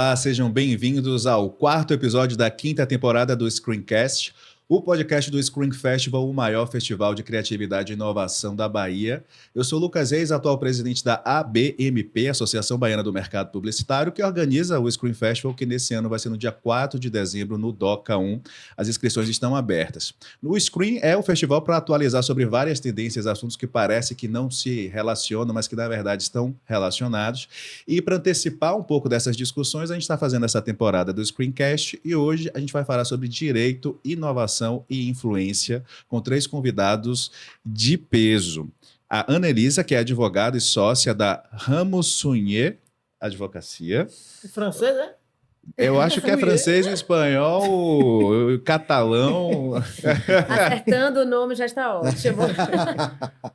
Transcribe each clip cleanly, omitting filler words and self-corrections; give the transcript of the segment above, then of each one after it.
Olá, sejam bem-vindos ao quarto episódio da quinta temporada do Screencast, o podcast do Screen Festival, o maior festival de criatividade e inovação da Bahia. Eu sou Lucas Reis, atual presidente da ABMP, Associação Baiana do Mercado Publicitário, que organiza o Screen Festival, que nesse ano vai ser no dia 4 de dezembro, no DOCA 1. As inscrições estão abertas. No Screen é o festival para atualizar sobre várias tendências, assuntos que parece que não se relacionam, mas que na verdade estão relacionados. E para antecipar um pouco dessas discussões, a gente está fazendo essa temporada do Screencast e hoje a gente vai falar sobre direito, inovação e influência com 3 convidados de peso. A Ana Elisa, que é advogada e sócia da Ramos Sunyer Advocacia. Francês, né? Eu acho que é francês, espanhol, catalão. Acertando o nome já está ótimo.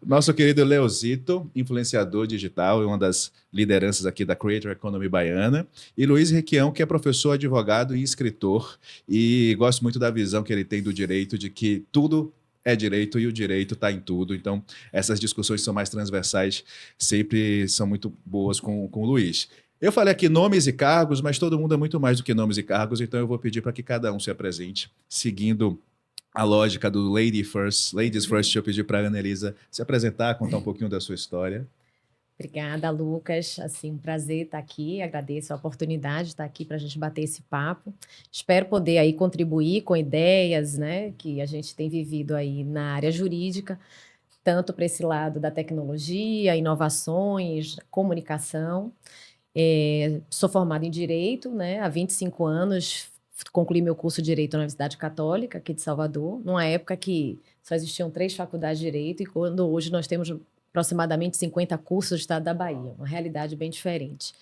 Nosso querido Leozito, influenciador digital e uma das lideranças aqui da Creator Economy baiana. E Luiz Requião, que é professor, advogado e escritor. E gosto muito da visão que ele tem do direito, de que tudo é direito e o direito está em tudo. Então, essas discussões são mais transversais, sempre são muito boas com o Luiz. Eu falei aqui nomes e cargos, mas todo mundo é muito mais do que nomes e cargos, então eu vou pedir para que cada um se apresente, seguindo a lógica do Ladies First. Deixa eu pedir para a Ana Elisa se apresentar, contar um pouquinho da sua história. Obrigada, Lucas. Um prazer estar aqui. Agradeço a oportunidade de estar aqui para a gente bater esse papo. Espero poder aí contribuir com ideias, né, que a gente tem vivido aí na área jurídica, tanto para esse lado da tecnologia, inovações, comunicação. Sou formada em Direito, né, há 25 anos, concluí meu curso de Direito na Universidade Católica, aqui de Salvador, numa época que só existiam 3 faculdades de Direito, e quando hoje nós temos aproximadamente 50 cursos do estado da Bahia, uma realidade bem diferente.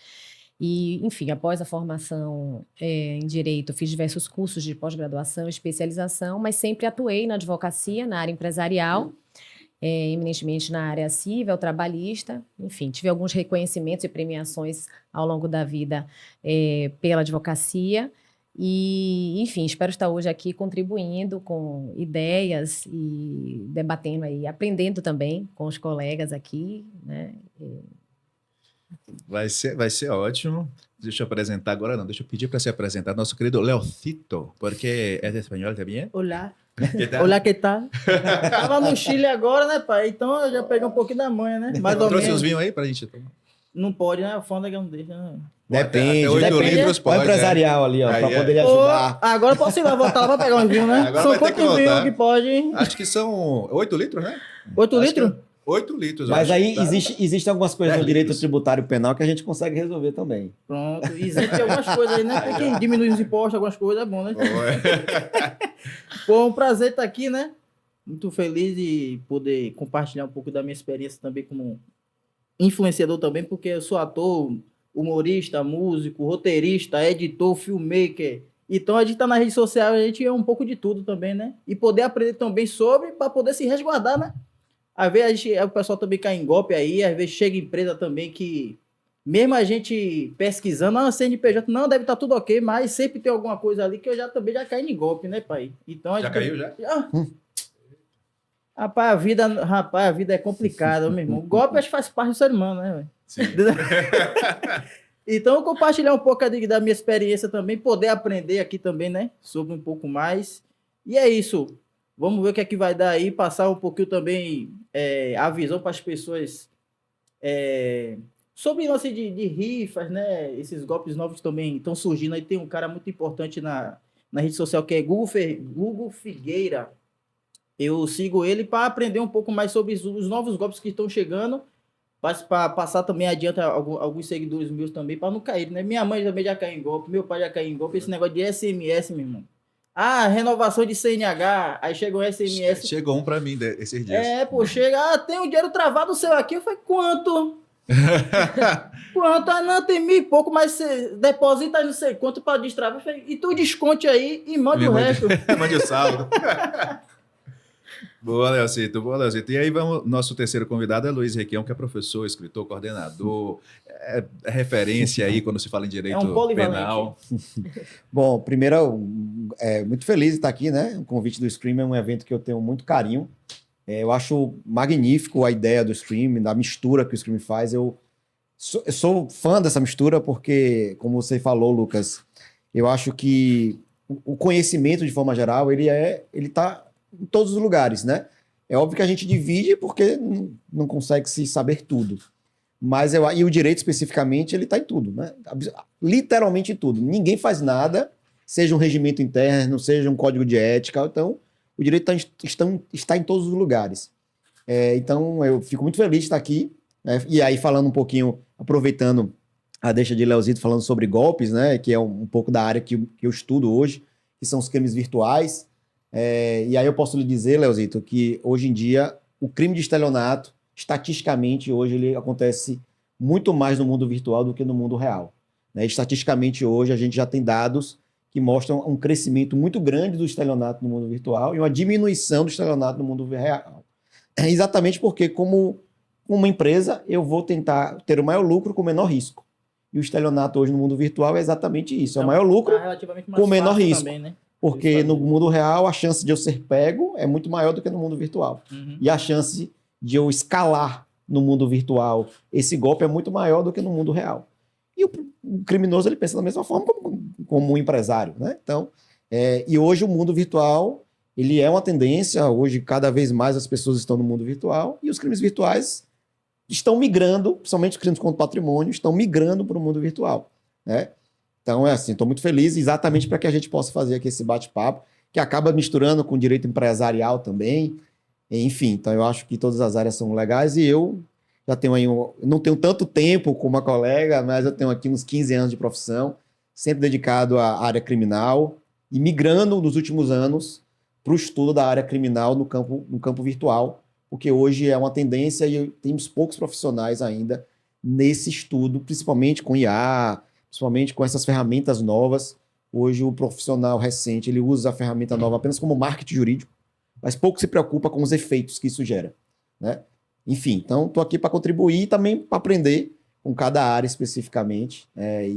E, enfim, após a formação em Direito, fiz diversos cursos de pós-graduação e especialização, mas sempre atuei na advocacia, na área empresarial, eminentemente na área civil, trabalhista, enfim, tive alguns reconhecimentos e premiações ao longo da vida pela advocacia e, enfim, espero estar hoje aqui contribuindo com ideias e debatendo aí, aprendendo também com os colegas aqui, né? Vai ser ótimo. Deixa eu apresentar agora, não, deixa eu pedir para se apresentar nosso querido Leocito, porque é de espanhol também. Olá. Olá, que tal? Tava no Chile agora, né, pai? Então eu já peguei um pouquinho da manha, né? Mais ou trouxe menos. uns vinhos aí pra gente tomar? Não pode, né? A alfândega não deixa, né? Depende. Até 8 depende. litros pode. O empresarial ali, ó, para poder lhe Ô, ajudar. agora eu posso ir lá, voltar lá pra pegar uns vinhos, né? Agora São vai ter que quantos vinhos voltar. que pode? Acho que são 8 litros, né? 8 Acho litros? que é 8 litros. eu Mas acho. aí Tá. existem algumas coisas 10 no direito litros. tributário penal que a gente consegue resolver também. Pronto. Isento de algumas coisas aí, né? Tem que diminuir os impostos, algumas coisas, é bom, né? Foi um prazer estar aqui, né? Muito feliz de poder compartilhar um pouco da minha experiência também como influenciador também, porque eu sou ator, humorista, músico, roteirista, editor, filmmaker. Então a gente tá na rede social, a gente é um pouco de tudo também, né? E poder aprender também sobre, para poder se resguardar, né? Às vezes o pessoal também cai em golpe aí, às vezes chega empresa também que, mesmo a gente pesquisando, CNPJ, não, deve estar tudo ok, mas sempre tem alguma coisa ali que eu também já caí em golpe, né, pai? Então, Já caiu, já? Rapaz, a vida é complicada, meu irmão. O golpe acho que faz parte do ser humano, né, velho? Sim. Então, eu compartilhar um pouco da minha experiência também, poder aprender aqui também, né? Sobre um pouco mais. E é isso. Vamos ver o que é que vai dar aí, passar um pouquinho também a visão para as pessoas sobre lance de rifas, né? Esses golpes novos também estão surgindo. Aí tem um cara muito importante na rede social que é Google Figueira. Eu sigo ele para aprender um pouco mais sobre os novos golpes que estão chegando, para passar também adiante alguns seguidores meus também, para não cair, né? Minha mãe também já caiu em golpe, meu pai já caiu em golpe, esse negócio de SMS, meu irmão. Ah, renovação de CNH, aí chegou o SMS. Chegou um pra mim esses dias. Pô, chega, tem um dinheiro travado seu aqui, eu falei, quanto? Quanto? Ah, não, tem 1.000 e pouco, mas você deposita aí não sei quanto para destravar. Eu falei, e tu desconte aí e manda o resto. Mande o saldo. Boa, Leocito, boa, Leocito. E aí, nosso terceiro convidado é Luiz Requião, que é professor, escritor, coordenador, é referência aí quando se fala em direito penal. Bom, primeiro, muito feliz de estar aqui, né? O convite do Scream é um evento que eu tenho muito carinho. Eu acho magnífico a ideia do Scream, da mistura que o Scream faz. Eu Eu sou fã dessa mistura porque, como você falou, Lucas, eu acho que o conhecimento, de forma geral, ele está em todos os lugares, né? É óbvio que a gente divide porque não consegue se saber tudo. Mas e o direito, especificamente, ele está em tudo, né? Literalmente em tudo. Ninguém faz nada, seja um regimento interno, seja um código de ética. Então, o direito está em todos os lugares. Então, eu fico muito feliz de estar aqui. Né? E aí, falando um pouquinho, aproveitando a deixa de Leozito, falando sobre golpes, né? Que é um pouco da área que eu estudo hoje, que são os crimes virtuais. E aí eu posso lhe dizer, Leozito, que hoje em dia o crime de estelionato, estatisticamente, hoje ele acontece muito mais no mundo virtual do que no mundo real. Né? Estatisticamente, hoje, a gente já tem dados que mostram um crescimento muito grande do estelionato no mundo virtual e uma diminuição do estelionato no mundo real. Exatamente porque, como uma empresa, eu vou tentar ter o maior lucro com o menor risco. E o estelionato hoje no mundo virtual é exatamente isso. É o maior lucro com o menor risco. Também, né? Porque no mundo real, a chance de eu ser pego é muito maior do que no mundo virtual. Uhum. E a chance de eu escalar no mundo virtual esse golpe é muito maior do que no mundo real. E o criminoso, ele pensa da mesma forma como um empresário, né? Então, e hoje o mundo virtual, ele é uma tendência. Hoje, cada vez mais as pessoas estão no mundo virtual e os crimes virtuais estão migrando, principalmente os crimes contra o patrimônio, estão migrando para o mundo virtual, né? Então, estou muito feliz exatamente para que a gente possa fazer aqui esse bate-papo, que acaba misturando com direito empresarial também. Enfim, então eu acho que todas as áreas são legais e eu já tenho aí, não tenho tanto tempo como a colega, mas eu tenho aqui uns 15 anos de profissão, sempre dedicado à área criminal e migrando nos últimos anos para o estudo da área criminal no campo virtual, porque hoje é uma tendência e temos poucos profissionais ainda nesse estudo, principalmente com IA, principalmente com essas ferramentas novas. Hoje o profissional recente ele usa a ferramenta nova apenas como marketing jurídico, mas pouco se preocupa com os efeitos que isso gera, né? Enfim, então estou aqui para contribuir e também para aprender com cada área especificamente.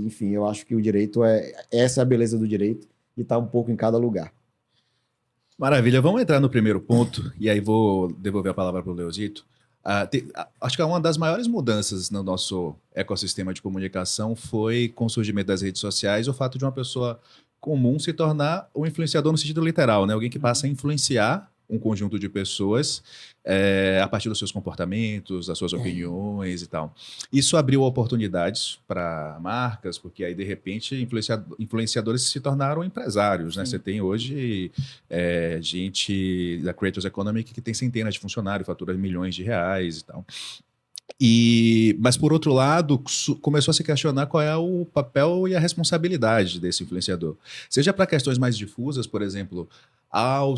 Enfim, eu acho que o direito essa é a beleza do direito e está um pouco em cada lugar. Maravilha, vamos entrar no primeiro ponto e aí vou devolver a palavra para o Leozito. Acho que uma das maiores mudanças no nosso ecossistema de comunicação foi com o surgimento das redes sociais, o fato de uma pessoa comum se tornar um influenciador no sentido literal, né? Alguém que passa a influenciar um conjunto de pessoas a partir dos seus comportamentos, das suas opiniões e tal. Isso abriu oportunidades para marcas, porque aí, de repente, influenciadores se tornaram empresários, né? Você tem hoje gente da Creators Economy que tem centenas de funcionários, fatura milhões de reais e tal. Mas, por outro lado, começou a se questionar qual é o papel e a responsabilidade desse influenciador. Seja para questões mais difusas, por exemplo, ao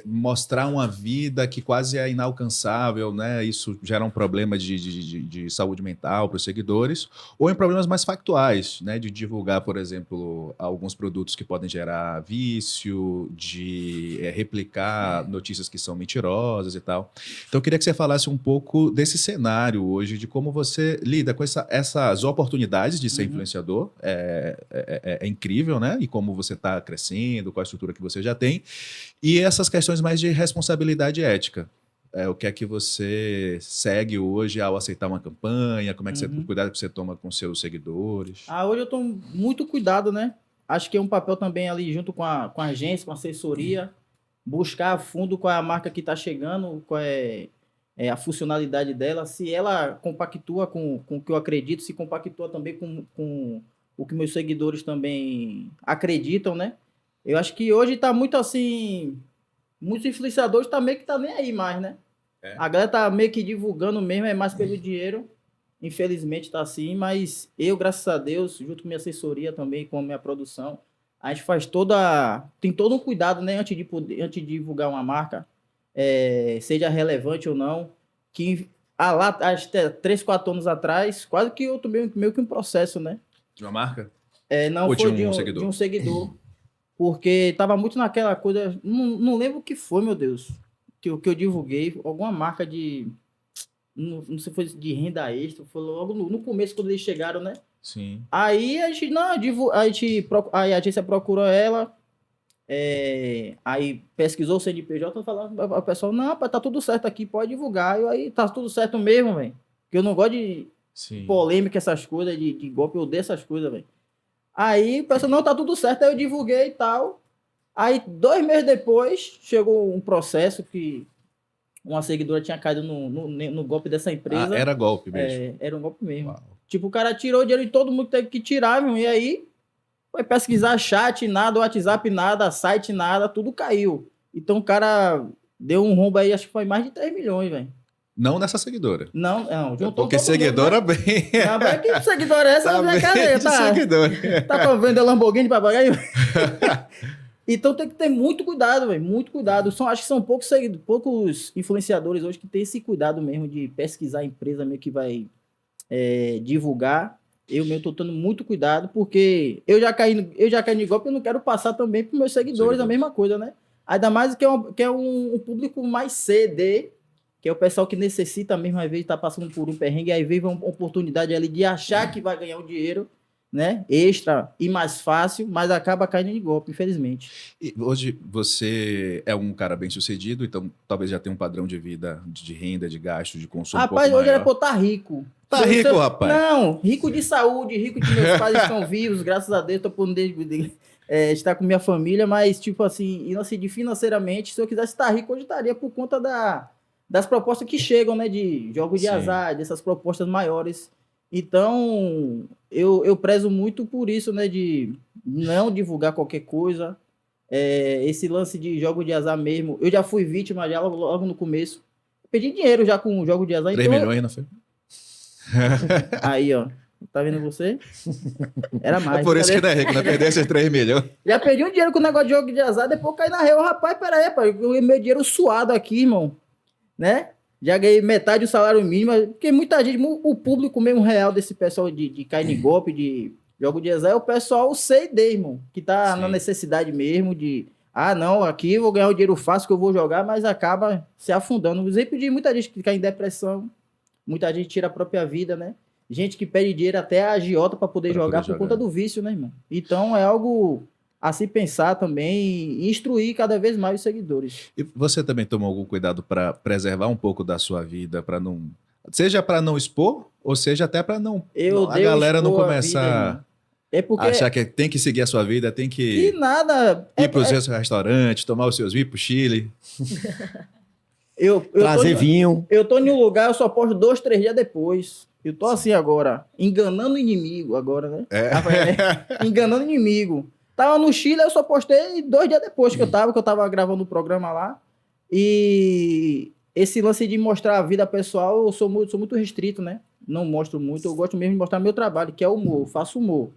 mostrar uma vida que quase é inalcançável, né? Isso gera um problema de saúde mental para os seguidores, ou em problemas mais factuais, né? De divulgar, por exemplo, alguns produtos que podem gerar vício, de replicar notícias que são mentirosas e tal. Então, eu queria que você falasse um pouco desse cenário hoje, de como você lida com essas oportunidades de ser influenciador. É incrível, né? E como você está crescendo, qual a estrutura que você já tem. E essas questões mais de responsabilidade ética. O que é que você segue hoje ao aceitar uma campanha? Como é que o cuidado que você toma com seus seguidores? Hoje eu tomo muito cuidado, né? Acho que é um papel também ali junto com a agência, com a assessoria, buscar a fundo qual é a marca que está chegando, qual é a funcionalidade dela, se ela compactua com o que eu acredito, se compactua também com o que meus seguidores também acreditam, né? Eu acho que hoje tá muito assim, muitos influenciadores tá meio que tá nem aí mais, né? A galera tá meio que divulgando mesmo, é mais pelo dinheiro, infelizmente tá assim, mas eu, graças a Deus, junto com minha assessoria também, com a minha produção, a gente tem todo um cuidado, né, antes de divulgar uma marca, seja relevante ou não, que lá, até 3, 4 anos atrás, quase que eu tomei meio que um processo, né? De uma marca? Não, ou foi de um seguidor. Porque tava muito naquela coisa, não lembro o que foi, meu Deus, que eu divulguei, alguma marca não sei se foi de renda extra, foi logo no começo, quando eles chegaram, né? Sim. Aí a agência procurou ela, aí pesquisou o CNPJ, falava, o pessoal, não, tá tudo certo aqui, pode divulgar, aí tá tudo certo mesmo, velho, porque eu não gosto de Sim. polêmica, essas coisas de golpe, eu odeio essas coisas, velho. Aí o pessoal, não, tá tudo certo, aí eu divulguei e tal. Aí 2 meses depois, chegou um processo que uma seguidora tinha caído no golpe dessa empresa. Era golpe mesmo. Era um golpe mesmo. Uau. Tipo, o cara tirou o dinheiro de todo mundo, teve que tirar, meu, e aí foi pesquisar chat, nada, WhatsApp, nada, site, nada, tudo caiu. Então o cara deu um rombo aí, acho que foi mais de 3 milhões, velho. Não nessa seguidora. Não, juntou Porque todo mundo, seguidora né? bem. Não, mas que seguidora é essa? Tá Minha bem cadeia, de tá? seguidor. Tá pra vender Lamborghini papagaio? Então tem que ter muito cuidado, velho. Muito cuidado. Acho que são poucos influenciadores hoje que têm esse cuidado mesmo de pesquisar a empresa mesmo que vai divulgar. Eu mesmo tô tendo muito cuidado, porque eu já caí no golpe, eu não quero passar também para meus seguidores a mesma coisa, né? Ainda mais que é um público mais CD, que é o pessoal que necessita mesmo, às vezes, tá passando por um perrengue, aí veio uma oportunidade ali de achar que vai ganhar um dinheiro, né? Extra e mais fácil, mas acaba caindo em golpe, infelizmente. E hoje você é um cara bem sucedido, então talvez já tenha um padrão de vida, de renda, de gasto, de consumo Rapaz, um pouco hoje era maior. pra eu estar rico. Tá rico, rapaz? Não, rico de saúde, rico de meus pais estão vivos, graças a Deus, tô podendo estar com minha família, mas, tipo assim, e assim, financeiramente, se eu quisesse estar rico, hoje estaria por conta das propostas que chegam, né, de jogos de Sim. azar, dessas propostas maiores. Então, eu prezo muito por isso, né, de não divulgar qualquer coisa. Esse lance de jogo de azar mesmo, eu já fui vítima já logo no começo. Perdi dinheiro já com o jogo de azar. 3 milhões, não foi? Aí, ó. Tá vendo você? Era mais. É por isso que não é rico, não perder esses 3 milhões. Já perdi um dinheiro com o negócio de jogo de azar, depois caí na real. Rapaz, peraí, rapaz. Eu ganhei meu dinheiro suado aqui, irmão. Né? Já ganhei metade do salário mínimo. Porque muita gente, o público mesmo real desse pessoal de cair em golpe, de jogo de azar, é o pessoal C&D, irmão. Que tá na necessidade mesmo de... Ah, não, aqui eu vou ganhar o dinheiro fácil que eu vou jogar, mas acaba se afundando. Exemplo de muita gente que cai em depressão. Muita gente tira a própria vida, né? Gente que pede dinheiro até a agiota para poder jogar por conta do vício, né, irmão? Então é algo a se pensar também e instruir cada vez mais os seguidores. E você também tomou algum cuidado para preservar um pouco da sua vida, para não... Seja para não expor, ou seja até para não... a galera não começar a achar que tem que seguir a sua vida, tem que ir para os seus restaurantes, tomar os seus vinhos pro Chile. Trazer vinho. Eu tô em um lugar, eu só posto 2, 3 dias depois. Eu tô assim agora, enganando o inimigo agora, né? Enganando o inimigo. Tava no Chile, eu só postei 2 dias depois que eu tava gravando o programa lá. E esse lance de mostrar a vida pessoal, eu sou muito restrito, né? Não mostro muito, eu gosto mesmo de mostrar meu trabalho, que é humor, eu faço humor.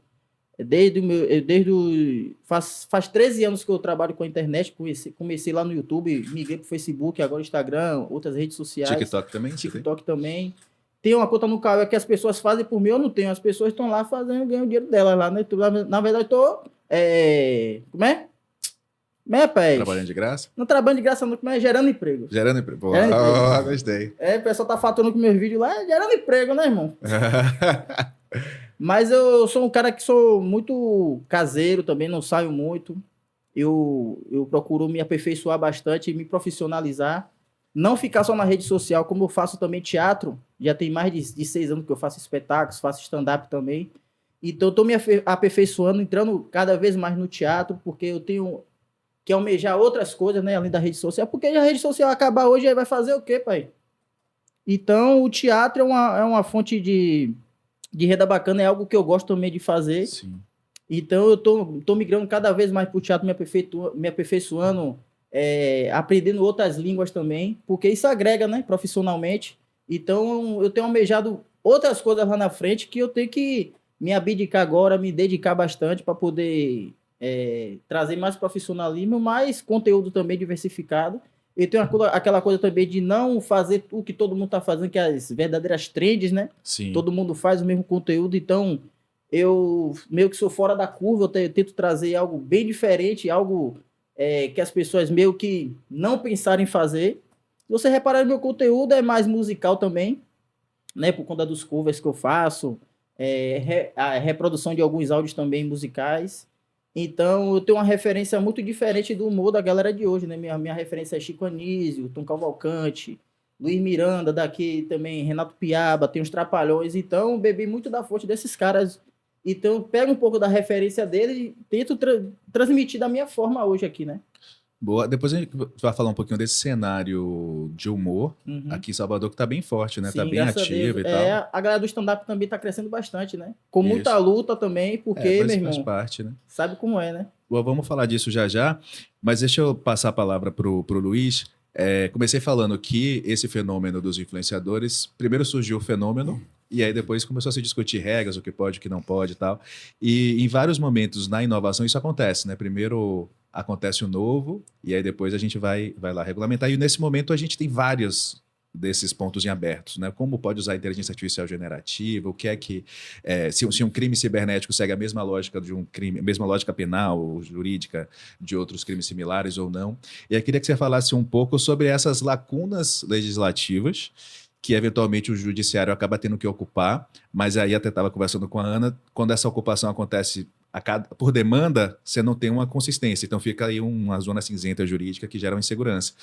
Faz 13 anos que eu trabalho com a internet, comecei lá no YouTube, migrei pro Facebook, agora Instagram, outras redes sociais. TikTok também? TikTok também. Tem uma conta no canal que as pessoas fazem por mim, eu não tenho. As pessoas estão lá fazendo, ganham o dinheiro delas lá, né? Na verdade, eu tô... Como é? Como é, pai? Trabalhando de graça? Não trabalhando de graça, não, como é? Gerando emprego. Gerando emprego. Pô, gostei. O pessoal tá faturando com meus vídeos lá, gerando emprego, né, irmão? Mas eu sou um cara que sou muito caseiro também, não saio muito. Eu procuro me aperfeiçoar bastante e me profissionalizar. Não ficar só na rede social, como eu faço também teatro. Já tem mais de 6 anos que eu faço espetáculos, faço stand-up também. Então eu tô me aperfeiçoando, entrando cada vez mais no teatro, porque eu tenho que almejar outras coisas, né, além da rede social. Porque a rede social acabar hoje, aí vai fazer o quê, pai? Então o teatro é uma fonte de renda bacana, é algo que eu gosto também de fazer. Sim. Então eu tô migrando cada vez mais pro teatro, me aperfeiçoando, aprendendo outras línguas também, porque isso agrega, né, profissionalmente. Então eu tenho almejado outras coisas lá na frente que eu tenho que me abdicar agora, me dedicar bastante para poder trazer mais profissionalismo, mais conteúdo também diversificado. Eu tenho aquela coisa também de não fazer o que todo mundo está fazendo, que é as verdadeiras trends, né? Sim. Todo mundo faz o mesmo conteúdo, então eu meio que sou fora da curva, eu tento trazer algo bem diferente, algo que as pessoas meio que não pensaram em fazer. Se você reparar no meu conteúdo, é mais musical também, né? Por conta dos covers que eu faço, a reprodução de alguns áudios também musicais. Então, eu tenho uma referência muito diferente do humor da galera de hoje, né? Minha referência é Chico Anísio, Tom Cavalcante, Luiz Miranda daqui também, Renato Piaba, tem os Trapalhões. Então, bebi muito da fonte desses caras. Então, pego um pouco da referência deles e tento transmitir da minha forma hoje aqui, né? Boa. Depois a gente vai falar um pouquinho desse cenário de humor aqui em Salvador, que tá bem forte, né? Sim, Tá bem graças a ativo e Deus. tal. A galera do stand-up também tá crescendo bastante, né? Com muita Isso. luta também, porque, Mas meu faz irmão, parte, né? sabe como é, né? Bom, vamos falar disso já já, mas deixa eu passar a palavra pro Luiz. Comecei falando que esse fenômeno dos influenciadores, primeiro surgiu o fenômeno, e aí depois começou a se discutir regras, o que pode, o que não pode e tal. E em vários momentos na inovação isso acontece, né? Primeiro acontece o novo, e aí depois a gente vai lá regulamentar. E nesse momento a gente tem vários desses pontos em abertos, né? Como pode usar a inteligência artificial generativa, o que é que... se um crime cibernético segue a mesma lógica de um crime, a mesma lógica penal ou jurídica de outros crimes similares ou não. E aí queria que você falasse um pouco sobre essas lacunas legislativas que eventualmente o judiciário acaba tendo que ocupar, mas aí até estava conversando com a Ana, quando essa ocupação acontece por demanda, você não tem uma consistência, então fica aí uma zona cinzenta jurídica que gera uma insegurança.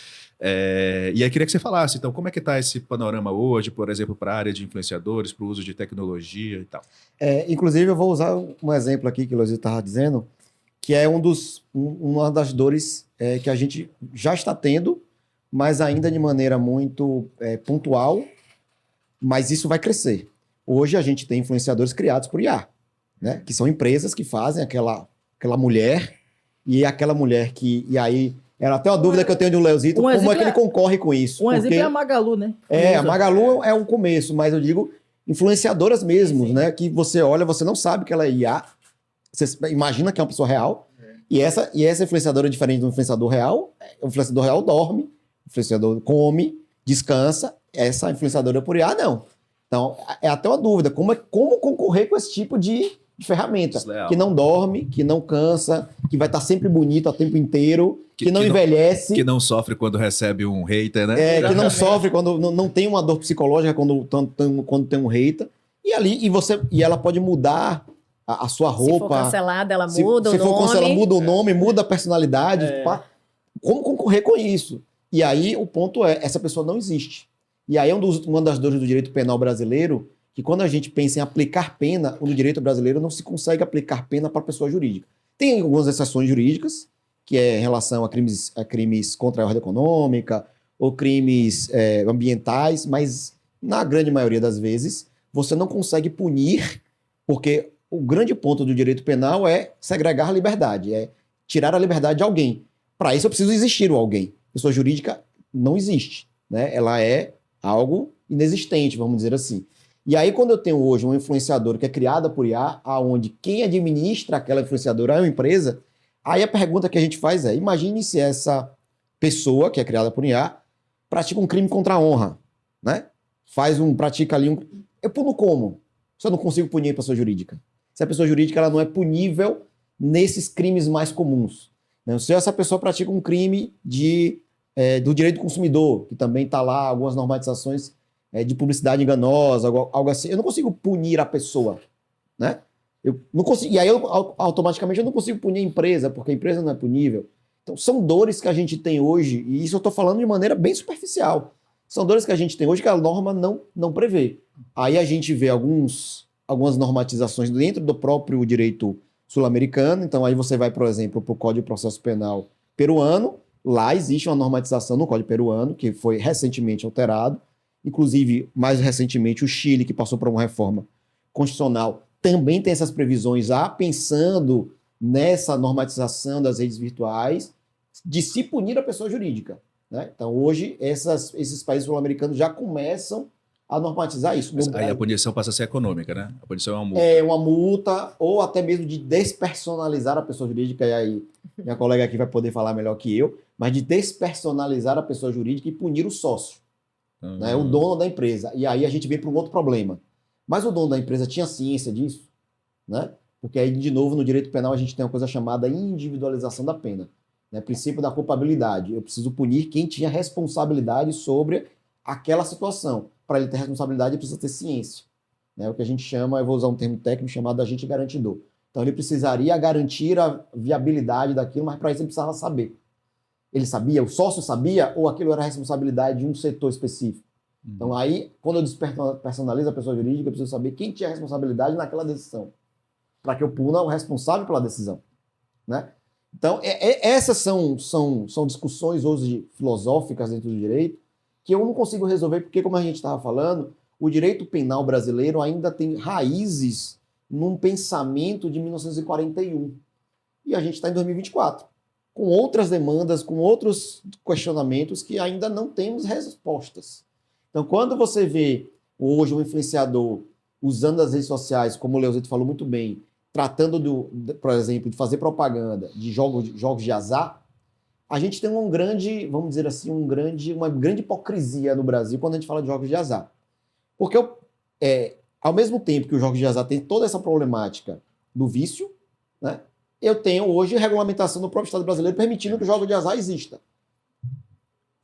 E aí queria que você falasse, então, como é que está esse panorama hoje, por exemplo, para a área de influenciadores, para o uso de tecnologia e tal? Inclusive, eu vou usar um exemplo aqui que o Luiz estava dizendo, que é uma das dores que a gente já está tendo, mas ainda de maneira muito pontual, mas isso vai crescer. Hoje a gente tem influenciadores criados por IA, né? Que são empresas que fazem aquela mulher, e aquela mulher que... E aí, era até uma dúvida que eu tenho de um Leozito, como é que ele concorre com isso? Exemplo é a Magalu, né? A Magalu é um começo, mas eu digo influenciadoras mesmo, né? Que você olha, você não sabe que ela é IA, você imagina que é uma pessoa real, e essa influenciadora, diferente do influenciador real, o influenciador real dorme, o influenciador come, descansa, essa influenciadora por IA, não. Então, é até uma dúvida, como concorrer com esse tipo de ferramenta, Desleal. Que não dorme, que não cansa, que vai estar sempre bonito o tempo inteiro, que não envelhece. Que não sofre quando recebe um hater, né? Que não sofre quando não tem uma dor psicológica quando tem um hater. E ela pode mudar a sua roupa. Se for cancelada, ela muda o nome. Se for cancelada, muda o nome, muda a personalidade. Como concorrer com isso? E aí o ponto é, essa pessoa não existe. E aí uma das dores do direito penal brasileiro, que quando a gente pensa em aplicar pena, no direito brasileiro não se consegue aplicar pena para pessoa jurídica. Tem algumas exceções jurídicas, que é em relação a crimes contra a ordem econômica ou crimes ambientais, mas na grande maioria das vezes você não consegue punir, porque o grande ponto do direito penal é segregar a liberdade, é tirar a liberdade de alguém. Para isso eu preciso existir o alguém. Pessoa jurídica não existe, né? Ela é algo inexistente, vamos dizer assim. E aí, quando eu tenho hoje um influenciador que é criada por IA, onde quem administra aquela influenciadora é uma empresa, aí a pergunta que a gente faz é, imagine se essa pessoa, que é criada por IA, pratica um crime contra a honra, né? Pratica ali Eu puno como? Se eu não consigo punir a pessoa jurídica. Se a pessoa jurídica ela não é punível nesses crimes mais comuns. Né? Se essa pessoa pratica um crime do direito do consumidor, que também está lá, algumas normatizações de publicidade enganosa, algo assim, eu não consigo punir a pessoa, né? Eu não consigo, e aí automaticamente eu não consigo punir a empresa, porque a empresa não é punível. Então são dores que a gente tem hoje, e isso eu estou falando de maneira bem superficial. São dores que a gente tem hoje que a norma não prevê. Aí a gente vê algumas normatizações dentro do próprio direito sul-americano. Então aí você vai, por exemplo, para o Código de Processo Penal peruano. Lá existe uma normatização no Código peruano, que foi recentemente alterado. Inclusive, mais recentemente, o Chile, que passou por uma reforma constitucional, também tem essas previsões pensando nessa normatização das redes virtuais, de se punir a pessoa jurídica. Né? Então, hoje, esses países sul-americanos já começam a normatizar isso. Mas aí a punição passa a ser econômica, né? A punição é uma multa. É uma multa, ou até mesmo de despersonalizar a pessoa jurídica, e aí minha colega aqui vai poder falar melhor que eu, mas de despersonalizar a pessoa jurídica e punir o sócio. Né, o dono da empresa. E aí a gente vem para um outro problema. Mas o dono da empresa tinha ciência disso? Né? Porque aí, de novo, no direito penal a gente tem uma coisa chamada individualização da pena. Né? Princípio da culpabilidade. Eu preciso punir quem tinha responsabilidade sobre aquela situação. Para ele ter responsabilidade, ele precisa ter ciência. Né? O que a gente chama, eu vou usar um termo técnico chamado agente garantidor. Então ele precisaria garantir a viabilidade daquilo, mas para isso ele precisava saber. Ele sabia, o sócio sabia, ou aquilo era responsabilidade de um setor específico? Então aí, quando eu despersonalizo a pessoa jurídica, eu preciso saber quem tinha responsabilidade naquela decisão, para que eu puna o responsável pela decisão, né? Então, essas são discussões hoje filosóficas dentro do direito que eu não consigo resolver, porque, como a gente estava falando, o direito penal brasileiro ainda tem raízes num pensamento de 1941. E a gente está em 2024, com outras demandas, com outros questionamentos que ainda não temos respostas. Então, quando você vê hoje um influenciador usando as redes sociais, como o Leozito falou muito bem, tratando, por exemplo, de fazer propaganda de jogos de azar, a gente tem um grande, vamos dizer assim, uma grande hipocrisia no Brasil quando a gente fala de jogos de azar. Porque, ao mesmo tempo que os jogos de azar têm toda essa problemática do vício, né, eu tenho hoje regulamentação no próprio Estado brasileiro permitindo que o jogo de azar exista.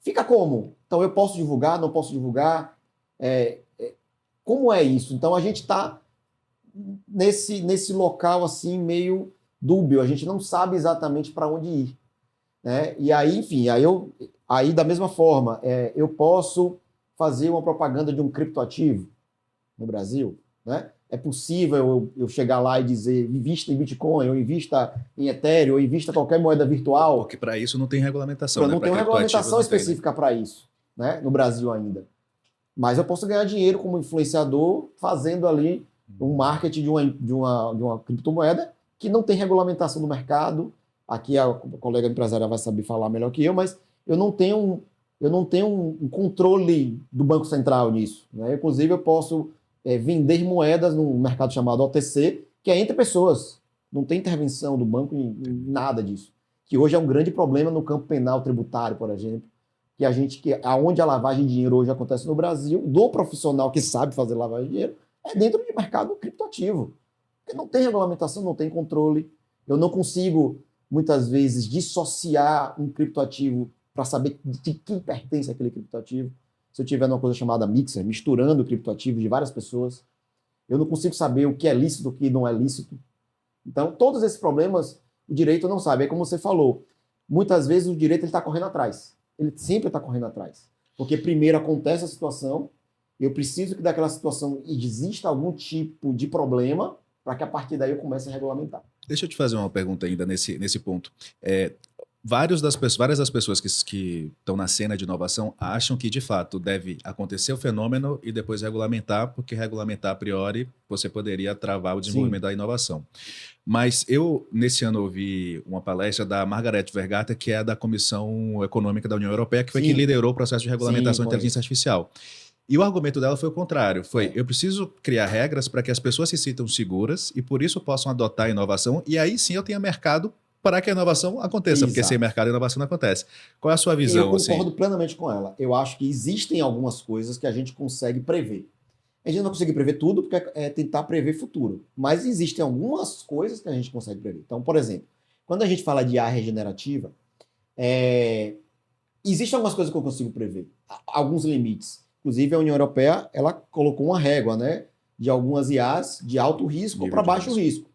Fica como? Então, eu posso divulgar, não posso divulgar? Como é isso? Então, a gente está nesse local assim meio dúbio, a gente não sabe exatamente para onde ir, né? E aí, enfim, aí da mesma forma, eu posso fazer uma propaganda de um criptoativo no Brasil, né? É possível eu chegar lá e dizer invista em Bitcoin, ou invista em Ethereum, ou invista em qualquer moeda virtual? Porque para isso não tem regulamentação, né? Não tem uma regulamentação específica para isso, né? No Brasil ainda. Mas eu posso ganhar dinheiro como influenciador fazendo ali um marketing de uma criptomoeda que não tem regulamentação do mercado. Aqui a colega empresária vai saber falar melhor que eu, mas eu não tenho um controle do Banco Central nisso, né? Inclusive, eu posso vender moedas num mercado chamado OTC, que é entre pessoas. Não tem intervenção do banco em nada disso. Que hoje é um grande problema no campo penal tributário, por exemplo, aonde a lavagem de dinheiro hoje acontece no Brasil, do profissional que sabe fazer lavagem de dinheiro, é dentro de mercado criptoativo. Porque não tem regulamentação, não tem controle. Eu não consigo, muitas vezes, dissociar um criptoativo para saber de quem pertence aquele criptoativo. Se eu tiver uma coisa chamada mixer, misturando criptoativos de várias pessoas, eu não consigo saber o que é lícito, o que não é lícito. Então, todos esses problemas, o direito não sabe. É como você falou, muitas vezes o direito está correndo atrás. Ele sempre está correndo atrás. Porque primeiro acontece a situação, eu preciso que daquela situação exista algum tipo de problema para que a partir daí eu comece a regulamentar. Deixa eu te fazer uma pergunta ainda nesse ponto. Várias das pessoas que estão na cena de inovação acham que, de fato, deve acontecer o fenômeno e depois regulamentar, porque regulamentar a priori você poderia travar o desenvolvimento da inovação. Mas eu, nesse ano, ouvi uma palestra da Margaret Vergata, que é da Comissão Econômica da União Europeia, que foi quem liderou o processo de regulamentação de inteligência artificial. E o argumento dela foi o contrário. Eu preciso criar regras para que as pessoas se sintam seguras e, por isso, possam adotar a inovação. E aí, sim, eu tenha mercado para que a inovação aconteça, porque sem mercado a inovação não acontece. Qual é a sua visão? Eu concordo plenamente com ela. Eu acho que existem algumas coisas que a gente consegue prever. A gente não consegue prever tudo, porque é tentar prever futuro. Mas existem algumas coisas que a gente consegue prever. Então, por exemplo, quando a gente fala de IA regenerativa, existem algumas coisas que eu consigo prever. Alguns limites. Inclusive, a União Europeia ela colocou uma régua, né, de algumas IAs de alto risco para baixo risco.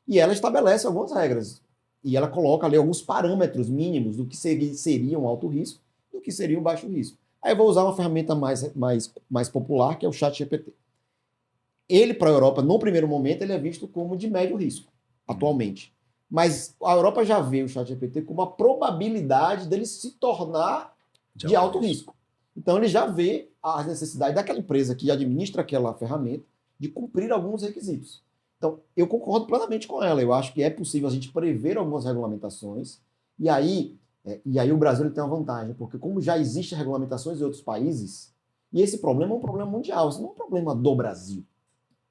E ela estabelece algumas regras. E ela coloca ali alguns parâmetros mínimos do que seria um alto risco e do que seria um baixo risco. Aí eu vou usar uma ferramenta mais popular, que é o ChatGPT. Ele, para a Europa, no primeiro momento, ele é visto como de médio risco, atualmente. Mas a Europa já vê o ChatGPT como a probabilidade dele se tornar de alto risco. Então, ele já vê a necessidade daquela empresa que administra aquela ferramenta de cumprir alguns requisitos. Então, eu concordo plenamente com ela. Eu acho que é possível a gente prever algumas regulamentações. E aí o Brasil ele tem uma vantagem, porque como já existem regulamentações em outros países, e esse problema é um problema mundial, isso não é um problema do Brasil.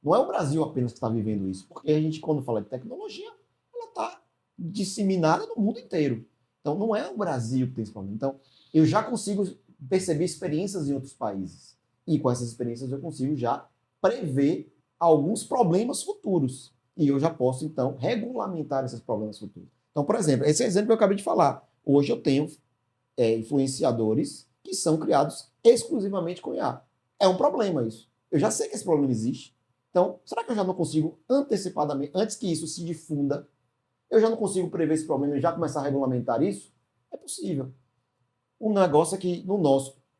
Não é o Brasil apenas que está vivendo isso, porque a gente, quando fala de tecnologia, ela está disseminada no mundo inteiro. Então, não é o Brasil que tem esse problema. Então, eu já consigo perceber experiências em outros países. E com essas experiências eu consigo já prever alguns problemas futuros. E eu já posso, então, regulamentar esses problemas futuros. Então, por exemplo, esse exemplo que eu acabei de falar. Hoje eu tenho influenciadores que são criados exclusivamente com IA. É um problema isso. Eu já sei que esse problema existe. Então, será que eu já não consigo antecipadamente, antes que isso se difunda, eu já não consigo prever esse problema e já começar a regulamentar isso? É possível. O negócio é que,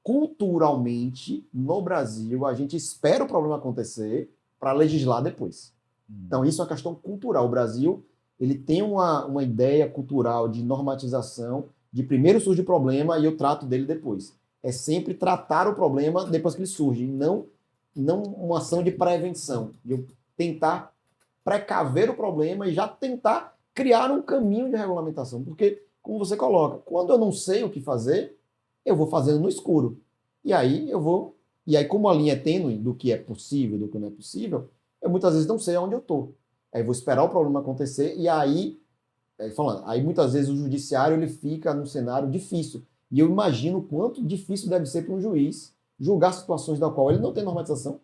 culturalmente, no Brasil, a gente espera o problema acontecer para legislar depois. Então, isso é uma questão cultural. O Brasil, ele tem uma ideia cultural de normatização, de primeiro surge o problema e eu trato dele depois. É sempre tratar o problema depois que ele surge, e não uma ação de prevenção, de eu tentar precaver o problema e já tentar criar um caminho de regulamentação. Porque, como você coloca, quando eu não sei o que fazer, eu vou fazendo no escuro. E aí como a linha é tênue do que é possível, do que não é possível, eu muitas vezes não sei aonde eu estou. Aí eu vou esperar o problema acontecer e aí muitas vezes o judiciário ele fica num cenário difícil. E eu imagino o quanto difícil deve ser para um juiz julgar situações da qual ele não tem normatização,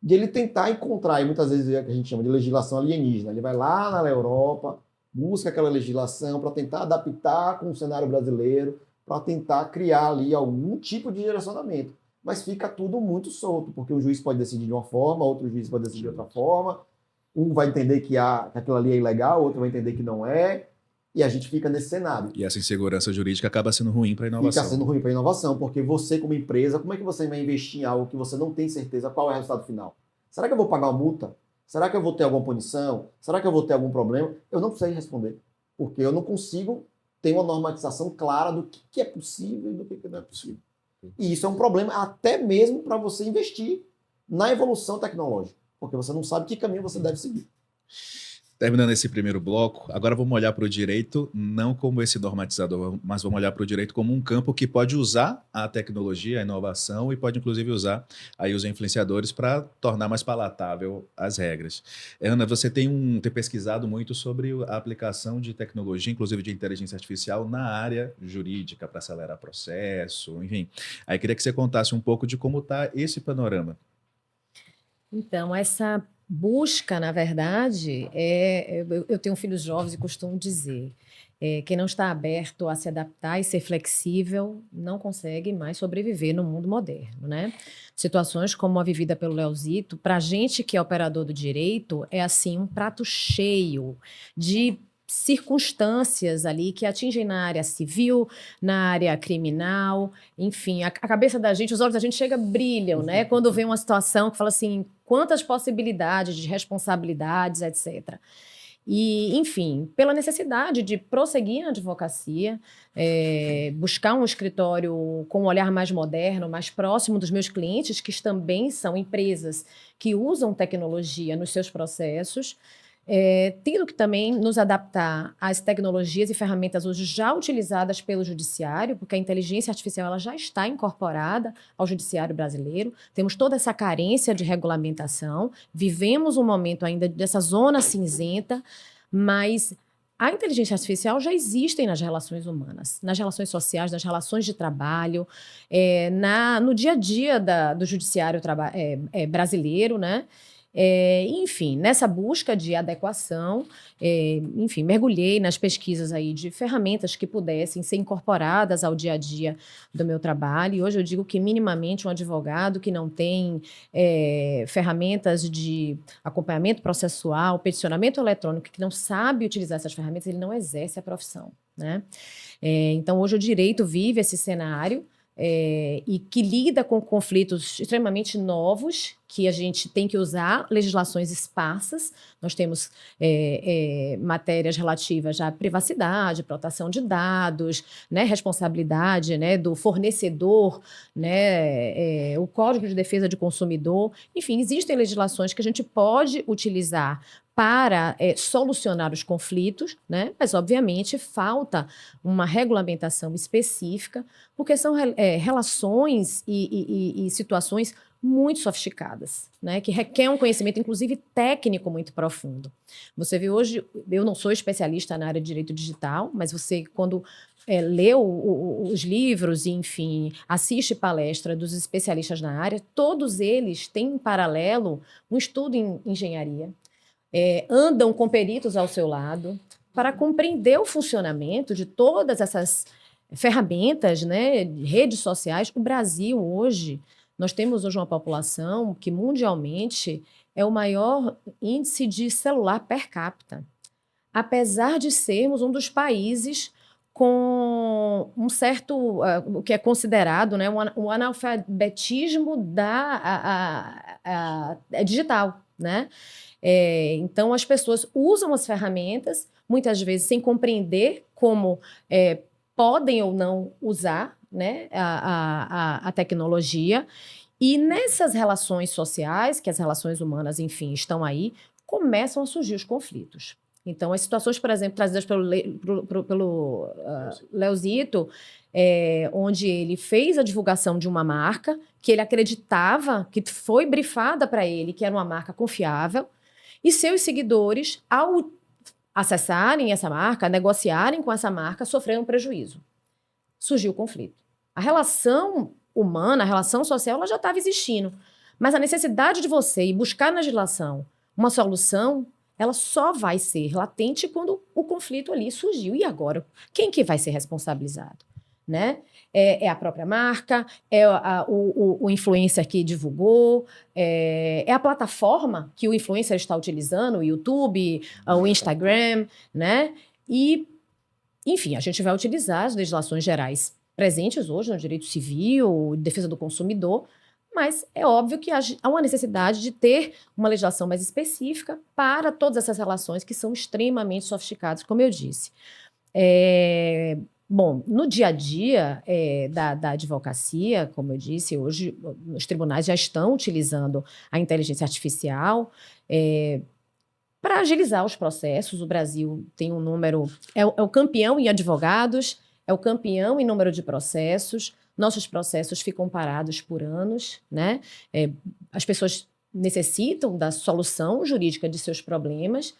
de ele tentar encontrar, e muitas vezes é o que a gente chama de legislação alienígena. Ele vai lá na Europa, busca aquela legislação para tentar adaptar com o cenário brasileiro, para tentar criar ali algum tipo de direcionamento. Mas fica tudo muito solto, porque o juiz pode decidir de uma forma, outro juiz pode decidir de outra forma, um vai entender que aquilo ali é ilegal, outro vai entender que não é, e a gente fica nesse cenário. E essa insegurança jurídica acaba sendo ruim para a inovação. Fica sendo ruim para a inovação, porque você, como empresa, como é que você vai investir em algo que você não tem certeza qual é o resultado final? Será que eu vou pagar uma multa? Será que eu vou ter alguma punição? Será que eu vou ter algum problema? Eu não sei responder, porque eu não consigo ter uma normatização clara do que é possível e do que não é possível. E isso é um problema até mesmo para você investir na evolução tecnológica, porque você não sabe que caminho você deve seguir. Terminando esse primeiro bloco, agora vamos olhar para o direito, não como esse normatizador, mas vamos olhar para o direito como um campo que pode usar a tecnologia, a inovação, e pode inclusive usar aí os influenciadores para tornar mais palatável as regras. Ana, você tem pesquisado muito sobre a aplicação de tecnologia, inclusive de inteligência artificial, na área jurídica, para acelerar processo, enfim. Aí queria que você contasse um pouco de como está esse panorama. Então, essa busca, na verdade, eu tenho filhos jovens e costumo dizer, quem não está aberto a se adaptar e ser flexível não consegue mais sobreviver no mundo moderno, né? Situações como a vivida pelo Leozito, para a gente que é operador do direito, é assim um prato cheio de circunstâncias ali que atingem na área civil, na área criminal, enfim, a cabeça da gente, os olhos da gente brilham, né? Quando vem uma situação que fala assim, quantas possibilidades de responsabilidades, etc. E, enfim, pela necessidade de prosseguir na advocacia, buscar um escritório com um olhar mais moderno, mais próximo dos meus clientes, que também são empresas que usam tecnologia nos seus processos, tendo que também nos adaptar às tecnologias e ferramentas hoje já utilizadas pelo judiciário, porque a inteligência artificial ela já está incorporada ao judiciário brasileiro. Temos toda essa carência de regulamentação, vivemos um momento ainda dessa zona cinzenta, mas a inteligência artificial já existe nas relações humanas, nas relações sociais, nas relações de trabalho, no dia a dia do judiciário brasileiro, né? Enfim, nessa busca de adequação, enfim, mergulhei nas pesquisas aí de ferramentas que pudessem ser incorporadas ao dia a dia do meu trabalho. E hoje eu digo que minimamente um advogado que não tem ferramentas de acompanhamento processual, peticionamento eletrônico, que não sabe utilizar essas ferramentas, ele não exerce a profissão, né? Então, hoje o direito vive esse cenário, e que lida com conflitos extremamente novos, que a gente tem que usar legislações esparsas. Nós temos matérias relativas à privacidade, proteção de dados, né, responsabilidade, né, do fornecedor, né, o Código de Defesa do Consumidor. Enfim, existem legislações que a gente pode utilizar para solucionar os conflitos, né? Mas, obviamente, falta uma regulamentação específica, porque são relações e situações muito sofisticadas, né? Que requer um conhecimento, inclusive técnico, muito profundo. Você vê hoje, eu não sou especialista na área de direito digital, mas você, quando lê os livros e, enfim, assiste palestra dos especialistas na área, todos eles têm em paralelo um estudo em engenharia, andam com peritos ao seu lado para compreender o funcionamento de todas essas ferramentas, né, redes sociais. O Brasil hoje, nós temos hoje uma população que mundialmente é o maior índice de celular per capita, apesar de sermos um dos países com um certo, o que é considerado, né, um analfabetismo digital, né? Então, as pessoas usam as ferramentas, muitas vezes sem compreender como podem ou não usar, né, a tecnologia. E nessas relações sociais, que as relações humanas, enfim, estão aí, começam a surgir os conflitos. Então, as situações, por exemplo, trazidas pelo Leozito, onde ele fez a divulgação de uma marca que ele acreditava, que foi brifada para ele, que era uma marca confiável, e seus seguidores, ao acessarem essa marca, negociarem com essa marca, sofreram prejuízo. Surgiu o conflito. A relação humana, a relação social, ela já estava existindo. Mas a necessidade de você ir buscar na legislação uma solução, ela só vai ser latente quando o conflito ali surgiu. E agora? Quem que vai ser responsabilizado? Né? É a própria marca, o influencer que divulgou, é a plataforma que o influencer está utilizando, o YouTube, o Instagram, né? E, enfim, a gente vai utilizar as legislações gerais presentes hoje no direito civil, defesa do consumidor, mas é óbvio que há uma necessidade de ter uma legislação mais específica para todas essas relações que são extremamente sofisticadas, como eu disse. Bom, no dia a dia da advocacia, como eu disse, hoje os tribunais já estão utilizando a inteligência artificial para agilizar os processos. O Brasil tem um número... É o campeão em advogados, é o campeão em número de processos. Nossos processos ficam parados por anos, né? As pessoas necessitam da solução jurídica de seus problemas.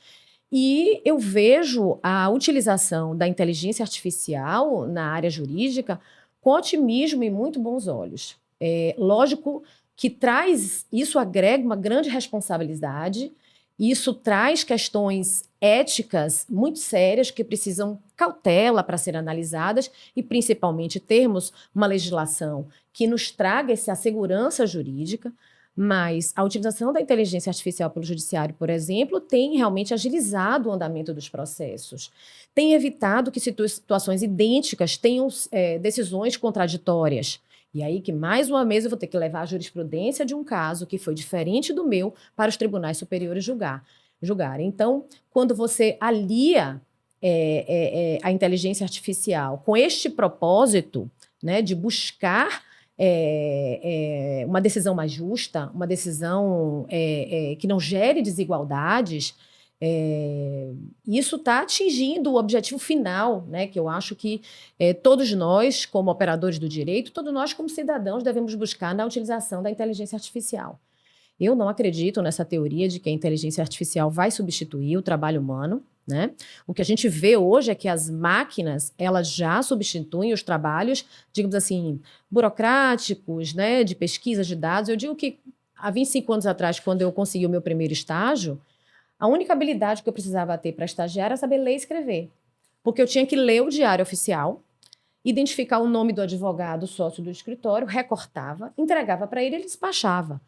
E eu vejo a utilização da inteligência artificial na área jurídica com otimismo e muito bons olhos. Lógico que isso agrega uma grande responsabilidade, isso traz questões éticas muito sérias que precisam cautela para serem analisadas e, principalmente, termos uma legislação que nos traga essa segurança jurídica. Mas a utilização da inteligência artificial pelo judiciário, por exemplo, tem realmente agilizado o andamento dos processos. Tem evitado que situações idênticas tenham decisões contraditórias. E aí que, mais uma vez, eu vou ter que levar a jurisprudência de um caso que foi diferente do meu para os tribunais superiores julgarem. Então, quando você alia a inteligência artificial com este propósito, né, de buscar uma decisão mais justa, uma decisão que não gere desigualdades, isso está atingindo o objetivo final, né, que eu acho que todos nós, como operadores do direito, todos nós, como cidadãos, devemos buscar na utilização da inteligência artificial. Eu não acredito nessa teoria de que a inteligência artificial vai substituir o trabalho humano, né? O que a gente vê hoje é que as máquinas, elas já substituem os trabalhos, digamos assim, burocráticos, né, de pesquisa de dados. Eu digo que há 25 anos atrás, quando eu consegui o meu primeiro estágio, a única habilidade que eu precisava ter para estagiar era saber ler e escrever. Porque eu tinha que ler o diário oficial, identificar o nome do advogado, sócio do escritório, recortava, entregava para ele e ele despachava.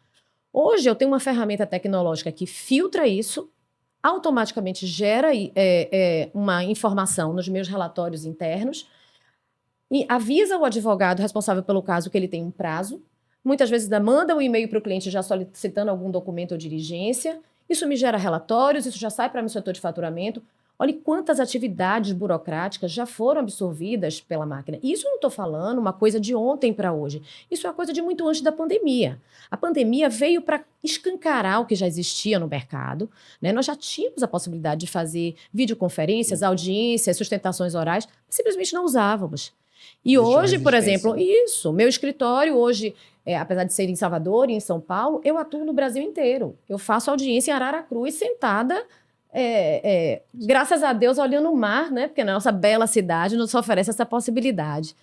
Hoje eu tenho uma ferramenta tecnológica que filtra isso, automaticamente gera uma informação nos meus relatórios internos e avisa o advogado responsável pelo caso que ele tem um prazo. Muitas vezes manda um e-mail para o cliente já solicitando algum documento ou diligência. Isso me gera relatórios, isso já sai para meu setor de faturamento. Olha quantas atividades burocráticas já foram absorvidas pela máquina. Isso eu não estou falando uma coisa de ontem para hoje. Isso é uma coisa de muito antes da pandemia. A pandemia veio para escancarar o que já existia no mercado, né? Nós já tínhamos a possibilidade de fazer videoconferências, audiências, sustentações orais, simplesmente não usávamos. E hoje, por exemplo, meu escritório hoje, apesar de ser em Salvador e em São Paulo, eu atuo no Brasil inteiro. Eu faço audiência em Araracruz, sentada, graças a Deus, olhando o mar, né? Porque na nossa bela cidade nos oferece essa possibilidade.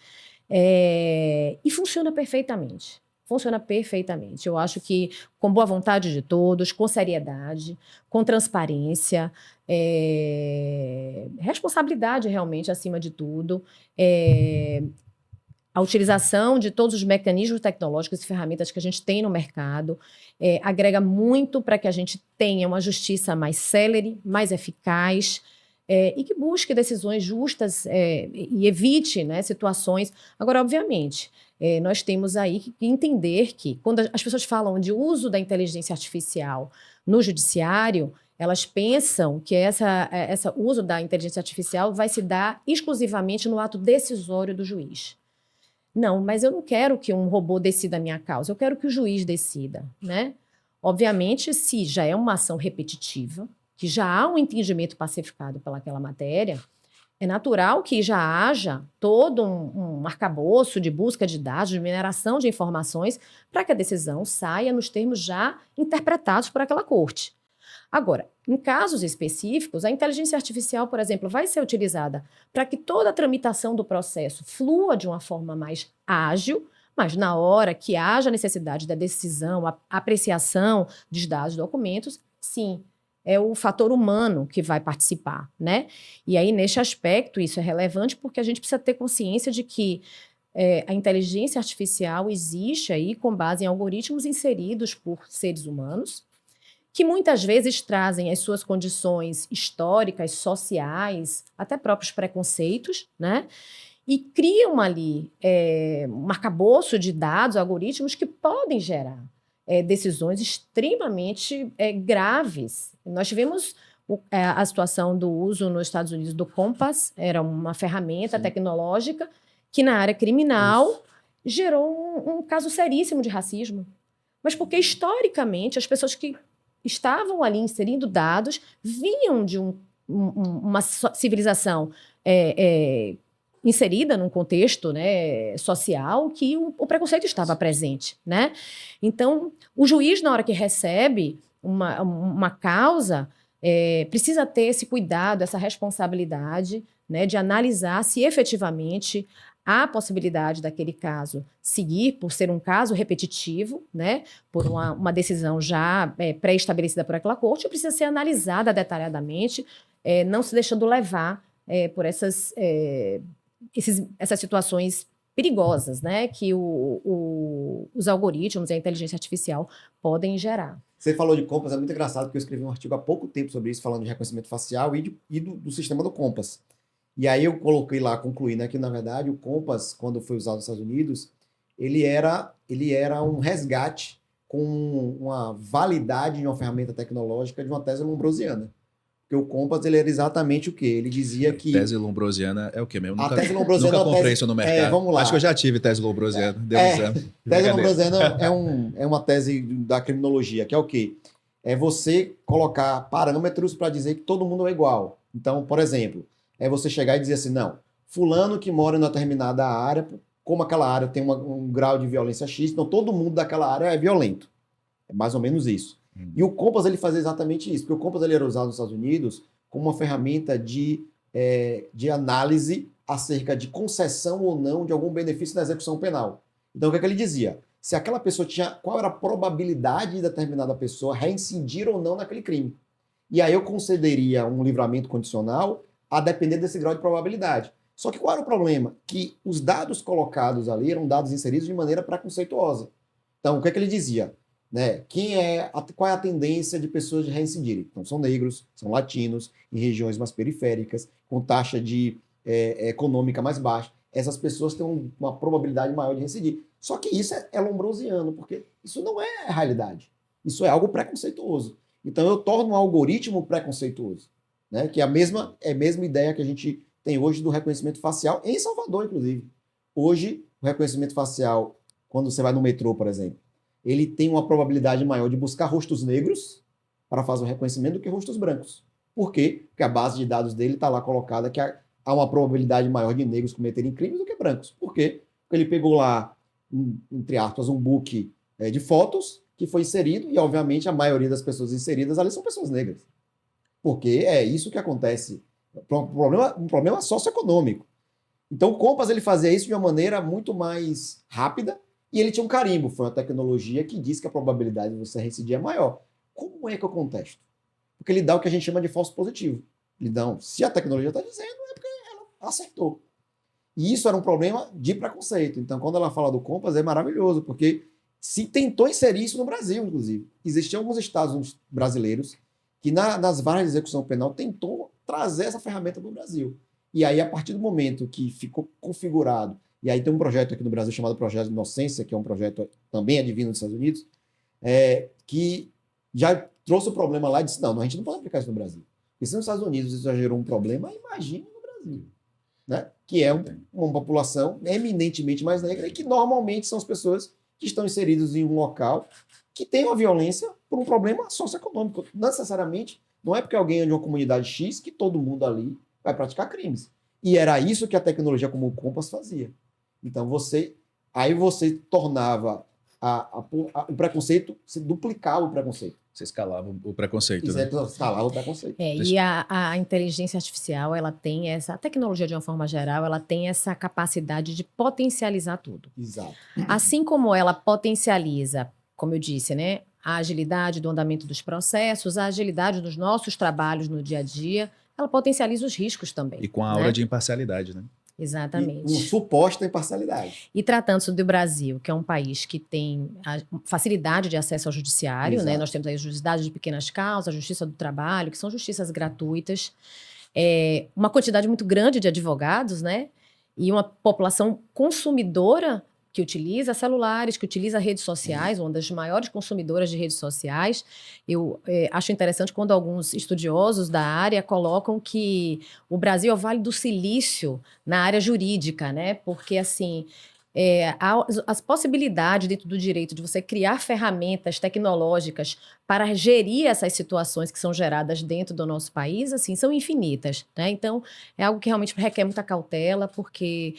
E funciona perfeitamente. Funciona perfeitamente. Eu acho que com boa vontade de todos, com seriedade, com transparência, responsabilidade realmente acima de tudo, a utilização de todos os mecanismos tecnológicos e ferramentas que a gente tem no mercado agrega muito para que a gente tenha uma justiça mais célere, mais eficaz, e que busque decisões justas e evite, né, situações. Agora, obviamente, nós temos aí que entender que quando as pessoas falam de uso da inteligência artificial no judiciário, elas pensam que esse uso da inteligência artificial vai se dar exclusivamente no ato decisório do juiz. Não, mas eu não quero que um robô decida a minha causa, eu quero que o juiz decida, né? Obviamente, se já é uma ação repetitiva, que já há um entendimento pacificado pelaquela matéria, é natural que já haja todo um arcabouço de busca de dados, de mineração de informações, para que a decisão saia nos termos já interpretados por aquela corte. Agora, em casos específicos, a inteligência artificial, por exemplo, vai ser utilizada para que toda a tramitação do processo flua de uma forma mais ágil, mas na hora que haja necessidade da decisão, a apreciação dos dados e documentos, sim, é o fator humano que vai participar, né? E aí, neste aspecto, isso é relevante porque a gente precisa ter consciência de que a inteligência artificial existe aí com base em algoritmos inseridos por seres humanos, que muitas vezes trazem as suas condições históricas, sociais, até próprios preconceitos, né? E criam ali um arcabouço de dados, algoritmos que podem gerar decisões extremamente graves. Nós tivemos a situação do uso nos Estados Unidos do Compass, era uma ferramenta tecnológica que na área criminal gerou um caso seríssimo de racismo. Mas porque historicamente as pessoas que estavam ali inserindo dados vinham de uma civilização inserida num contexto, né, social que o preconceito estava presente, né? Então, o juiz, na hora que recebe uma causa, precisa ter esse cuidado, essa responsabilidade, né, de analisar se efetivamente há possibilidade daquele caso seguir por ser um caso repetitivo, né, por uma decisão já pré-estabelecida por aquela corte, precisa ser analisada detalhadamente, não se deixando levar por essas situações perigosas, né, que os algoritmos e a inteligência artificial podem gerar. Você falou de Compass, é muito engraçado, porque eu escrevi um artigo há pouco tempo sobre isso, falando de reconhecimento facial e do sistema do Compass. E aí eu coloquei lá, concluí, né, que na verdade o Compass, quando foi usado nos Estados Unidos, ele era um resgate com uma validade de uma ferramenta tecnológica de uma tese lombrosiana. Porque o Compass, ele era exatamente o quê? Ele dizia que... Tese lombrosiana é o quê mesmo? A tese lombrosiana nunca comprei isso no mercado. Vamos lá. Acho que eu já tive tese lombrosiana. Deu um exame. Tese lombrosiana é uma tese da criminologia, que é o quê? É você colocar parâmetros para dizer que todo mundo é igual. Então, por exemplo, é você chegar e dizer assim, não, fulano que mora em uma determinada área, como aquela área tem um grau de violência X, então todo mundo daquela área é violento. É mais ou menos isso. E o Compass, ele fazia exatamente isso, porque o Compass ele era usado nos Estados Unidos como uma ferramenta de análise acerca de concessão ou não de algum benefício na execução penal. Então, o que é que ele dizia? Se aquela pessoa qual era a probabilidade de determinada pessoa reincidir ou não naquele crime. E aí eu concederia um livramento condicional a depender desse grau de probabilidade. Só que qual era o problema? Que os dados colocados ali eram dados inseridos de maneira preconceituosa. Então, o que é que ele dizia? Né? Qual é a tendência de pessoas de reincidirem? Então, são negros, são latinos, em regiões mais periféricas, com taxa econômica mais baixa. Essas pessoas têm uma probabilidade maior de reincidir. Só que isso é lombrosiano, porque isso não é a realidade. Isso é algo preconceituoso. Então, eu torno um algoritmo preconceituoso, né? Que é a mesma ideia que a gente tem hoje do reconhecimento facial, em Salvador, inclusive. Hoje, o reconhecimento facial, quando você vai no metrô, por exemplo, ele tem uma probabilidade maior de buscar rostos negros para fazer o reconhecimento do que rostos brancos. Por quê? Porque a base de dados dele está lá colocada que há uma probabilidade maior de negros cometerem crimes do que brancos. Por quê? Porque ele pegou lá, entre aspas, um book de fotos que foi inserido e, obviamente, a maioria das pessoas inseridas ali são pessoas negras. Porque é isso que acontece. Um problema socioeconômico. Então, o Compass ele fazia isso de uma maneira muito mais rápida e ele tinha um carimbo. Foi uma tecnologia que diz que a probabilidade de você reincidir é maior. Como é que eu contesto? Porque ele dá o que a gente chama de falso positivo. Ele dá, se a tecnologia está dizendo, é porque ela acertou. E isso era um problema de preconceito. Então, quando ela fala do Compass, é maravilhoso, porque se tentou inserir isso no Brasil, inclusive. Existiam alguns estados brasileiros que nas varas de execução penal tentou trazer essa ferramenta para o Brasil. E aí, a partir do momento que ficou configurado, e aí tem um projeto aqui no Brasil chamado Projeto de Inocência, que é um projeto também advindo dos Estados Unidos, que já trouxe o problema lá e disse, não, a gente não pode aplicar isso no Brasil. Porque se nos Estados Unidos isso já gerou um problema, imagine no Brasil. Né? Que é uma população eminentemente mais negra e que normalmente são as pessoas que estão inseridas em um local que tem uma violência por um problema socioeconômico. Não necessariamente, não é porque alguém é de uma comunidade X que todo mundo ali vai praticar crimes. E era isso que a tecnologia como o Compass fazia. Então, você tornava o preconceito, você duplicava o preconceito. Você escalava o preconceito, Você né? escalava o preconceito. E a inteligência artificial, ela tem a tecnologia de uma forma geral, ela tem essa capacidade de potencializar tudo. Exato. Assim como ela potencializa, como eu disse, né, a agilidade do andamento dos processos, a agilidade dos nossos trabalhos no dia a dia, ela potencializa os riscos também. E com a aura de imparcialidade, né? Exatamente. E com suposta imparcialidade. E tratando-se do Brasil, que é um país que tem a facilidade de acesso ao judiciário, né? Nós temos aí a justiça de pequenas causas, a justiça do trabalho, que são justiças gratuitas, uma quantidade muito grande de advogados, né? E uma população consumidora que utiliza celulares, que utiliza redes sociais, uma das maiores consumidoras de redes sociais. Eu acho interessante quando alguns estudiosos da área colocam que o Brasil é o Vale do Silício na área jurídica, né? Porque, assim, as possibilidades dentro do direito de você criar ferramentas tecnológicas para gerir essas situações que são geradas dentro do nosso país, assim, são infinitas, né? Então, é algo que realmente requer muita cautela, porque,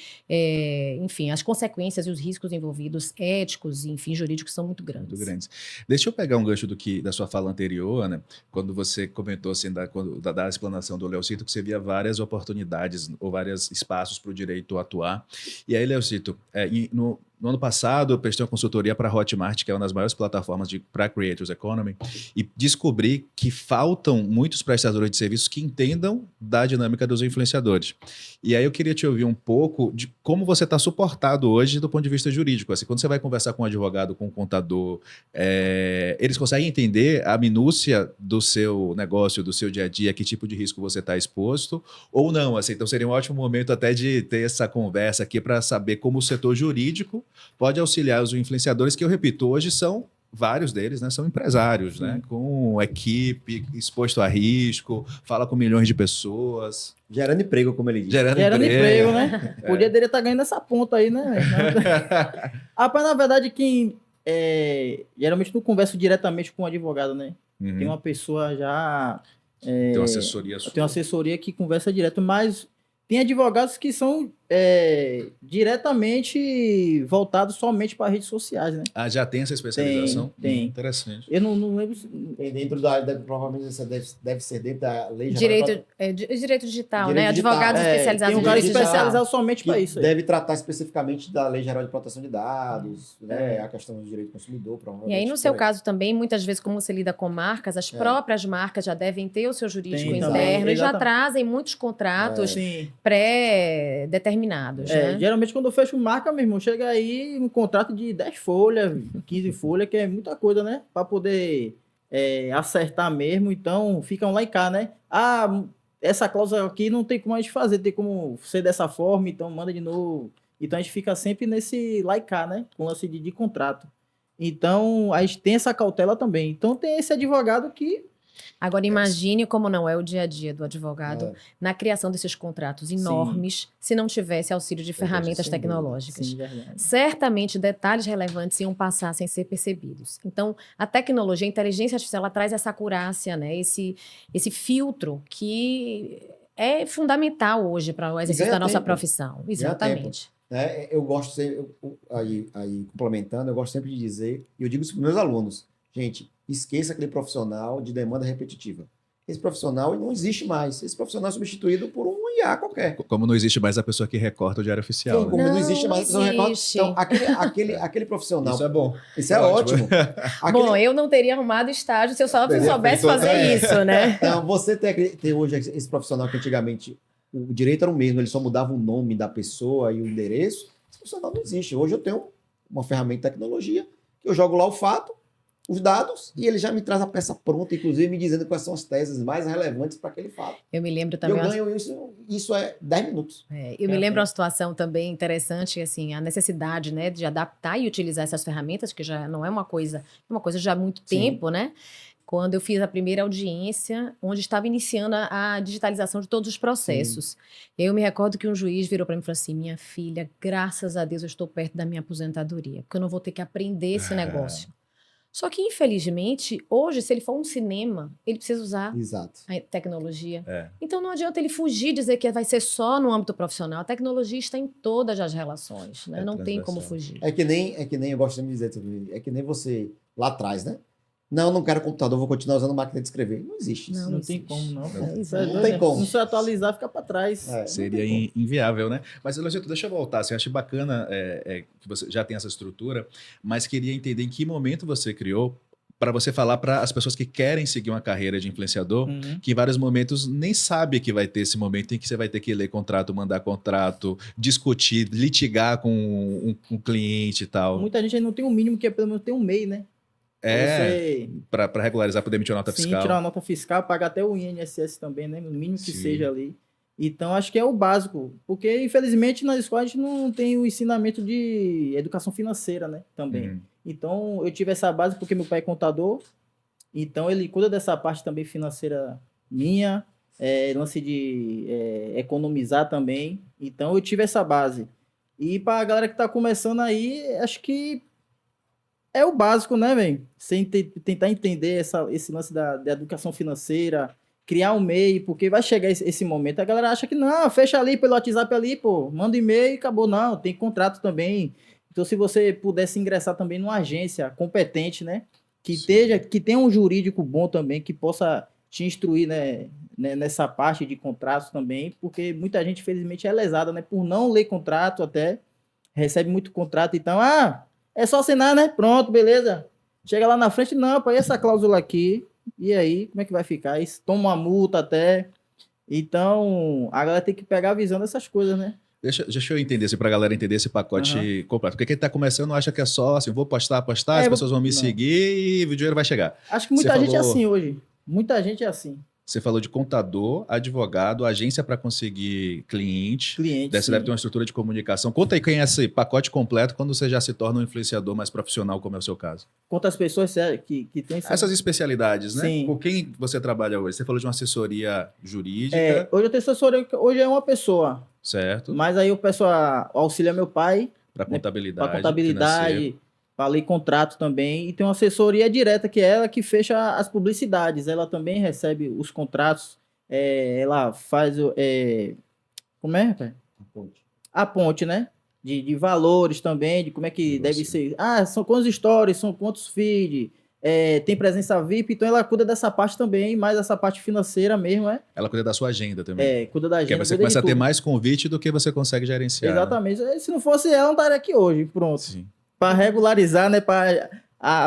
enfim, as consequências e os riscos envolvidos, éticos e, enfim, jurídicos, são muito grandes. Muito grandes. Deixa eu pegar um gancho da sua fala anterior, né? Quando você comentou, assim, da explanação do Leocito, que você via várias oportunidades ou vários espaços para o direito atuar. E aí, Leocito, no ano passado, eu prestei uma consultoria para a Hotmart, que é uma das maiores plataformas para Creators Economy, e descobri que faltam muitos prestadores de serviços que entendam da dinâmica dos influenciadores. E aí eu queria te ouvir um pouco de como você está suportado hoje do ponto de vista jurídico. Assim, quando você vai conversar com um advogado, com um contador, eles conseguem entender a minúcia do seu negócio, do seu dia a dia, que tipo de risco você está exposto, ou não? Assim, então seria um ótimo momento até de ter essa conversa aqui para saber como o setor jurídico pode auxiliar os influenciadores, que eu repito, hoje são vários deles, né, são empresários, né, com equipe, exposto a risco, fala com milhões de pessoas. Gerando emprego, como ele diz. Gerando emprego, né? Poderia estar ganhando essa ponta aí, né? Rapaz, na verdade, geralmente não converso diretamente com o advogado, né? Uhum. Tem uma pessoa já... Tem uma assessoria sua. Tem uma assessoria que conversa direto, mas tem advogados que são diretamente voltados somente para redes sociais, né? Ah, já tem essa especialização? Tem. Interessante. Eu não lembro... Dentro provavelmente deve ser dentro da lei Direito digital, né? digital. Advogados especializados tem um em cara direito digital. especializado somente para isso. Deve tratar especificamente da Lei Geral de Proteção de Dados, né? A questão do direito do consumidor. E aí, no seu caso também, muitas vezes, como você lida com marcas, as próprias marcas já devem ter o seu jurídico interno e já trazem muitos contratos pré-determinados. Né? Geralmente, quando eu fecho marca, meu irmão, chega aí um contrato de 10 folhas, 15 folhas, que é muita coisa, né? Para poder acertar mesmo. Então, ficam lá e cá, né? Ah, essa cláusula aqui não tem como a gente fazer, tem como ser dessa forma, então manda de novo. Então, a gente fica sempre nesse lá e cá, né? Com lance de contrato. Então, a gente tem essa cautela também. Então, tem esse advogado que... Agora, imagine como não é o dia a dia do advogado na criação desses contratos enormes, se não tivesse auxílio de ferramentas tecnológicas. Sim, verdade. Certamente, detalhes relevantes iam passar sem ser percebidos. Então, a tecnologia, a inteligência artificial, ela traz essa acurácia, né? Esse filtro que é fundamental hoje para o exercício da nossa profissão. Exatamente. Eu gosto sempre, aí complementando, eu gosto sempre de dizer, e eu digo isso para os meus alunos, gente, esqueça aquele profissional de demanda repetitiva. Esse profissional não existe mais. Esse profissional é substituído por um IA qualquer. Como não existe mais a pessoa que recorta o diário oficial. Sim, como não existe mais a pessoa que recorta. Então, aquele profissional... Isso é bom. Isso é ótimo. Bom, eu não teria arrumado estágio se eu só soubesse fazer isso, né? Então, você ter hoje esse profissional que antigamente o direito era o mesmo, ele só mudava o nome da pessoa e o endereço. Esse profissional não existe. Hoje eu tenho uma ferramenta de tecnologia que eu jogo lá o fato, os dados e ele já me traz a peça pronta, inclusive me dizendo quais são as teses mais relevantes para aquele fato. Eu me lembro E também. eu ganho isso é 10 minutos. Eu me lembro uma situação também interessante, assim, a necessidade, né, de adaptar e utilizar essas ferramentas, que já não é uma coisa já há muito tempo, né? Quando eu fiz a primeira audiência, onde estava iniciando a digitalização de todos os processos. Eu me recordo que um juiz virou para mim e falou assim: minha filha, graças a Deus eu estou perto da minha aposentadoria, porque eu não vou ter que aprender esse negócio. Só que, infelizmente, hoje, se ele for um cinema, ele precisa usar Exato. a tecnologia. Então, não adianta ele fugir e dizer que vai ser só no âmbito profissional. A tecnologia está em todas as relações, né? Não tem como fugir. É que nem, eu gosto de dizer, é que nem você lá atrás, né? Não quero computador, vou continuar usando máquina de escrever. Não existe isso. Não tem como, não. Não tem como. Não se atualizar, fica para trás. Seria inviável, né? Mas, Elogito, deixa eu voltar. Assim, eu acho bacana que você já tem essa estrutura, mas queria entender em que momento você criou para você falar para as pessoas que querem seguir uma carreira de influenciador, que em vários momentos nem sabe que vai ter esse momento em que você vai ter que ler contrato, mandar contrato, discutir, litigar com um cliente e tal. Muita gente aí não tem um mínimo, que é pelo menos tem um MEI, né? Para regularizar, poder emitir uma nota fiscal. Tirar uma nota fiscal, pagar até o INSS também, né? O mínimo que seja ali. Então, acho que é o básico. Porque, infelizmente, na escola a gente não tem o ensinamento de educação financeira, né? Também. Então, eu tive essa base porque meu pai é contador. Então, ele cuida dessa parte também financeira minha. Lance de economizar também. Então, eu tive essa base. E para a galera que está começando aí, acho que é o básico, né, velho? Sem tentar entender esse lance da educação financeira, criar um MEI, porque vai chegar esse momento. A galera acha que não, fecha ali pelo WhatsApp ali, pô, manda e-mail e acabou. Não, tem contrato também. Então, se você pudesse ingressar também numa agência competente, né? Que tenha um jurídico bom também, que possa te instruir, né, nessa parte de contratos também, porque muita gente, infelizmente, é lesada, né? Por não ler contrato até, recebe muito contrato, então, é só assinar, né? Pronto, beleza. Chega lá na frente, não, pô, e essa cláusula aqui? E aí, como é que vai ficar? Isso toma uma multa até. Então, a galera tem que pegar a visão dessas coisas, né? Deixa eu entender, para a galera entender esse pacote completo. Porque quem está começando acha que é só assim, vou postar, as pessoas vão me seguir e o dinheiro vai chegar. Acho que muita gente é assim hoje. Muita gente é assim. Você falou de contador, advogado, agência para conseguir cliente. Você deve ter uma estrutura de comunicação. Conta aí quem é esse pacote completo quando você já se torna um influenciador mais profissional, como é o seu caso. Quantas pessoas que tem... Essas especialidades, né? Sim. Com quem você trabalha hoje? Você falou de uma assessoria jurídica. Hoje eu tenho assessoria, hoje é uma pessoa. Certo. Mas aí o pessoal auxilia meu pai. Para contabilidade. Para contabilidade. Para ler contrato também, e tem uma assessoria direta que é ela que fecha as publicidades, ela também recebe os contratos, ela faz como é, rapaz? A ponte, né? De valores também, de como é que deve ser. São quantos stories, são quantos feed, tem presença VIP, então ela cuida dessa parte também, mais essa parte financeira mesmo, Ela cuida da sua agenda também. Cuida da agenda. Porque você começa a ter mais convite do que você consegue gerenciar. Exatamente. Né? Se não fosse ela, não estaria aqui hoje, pronto. Sim. Para regularizar, né?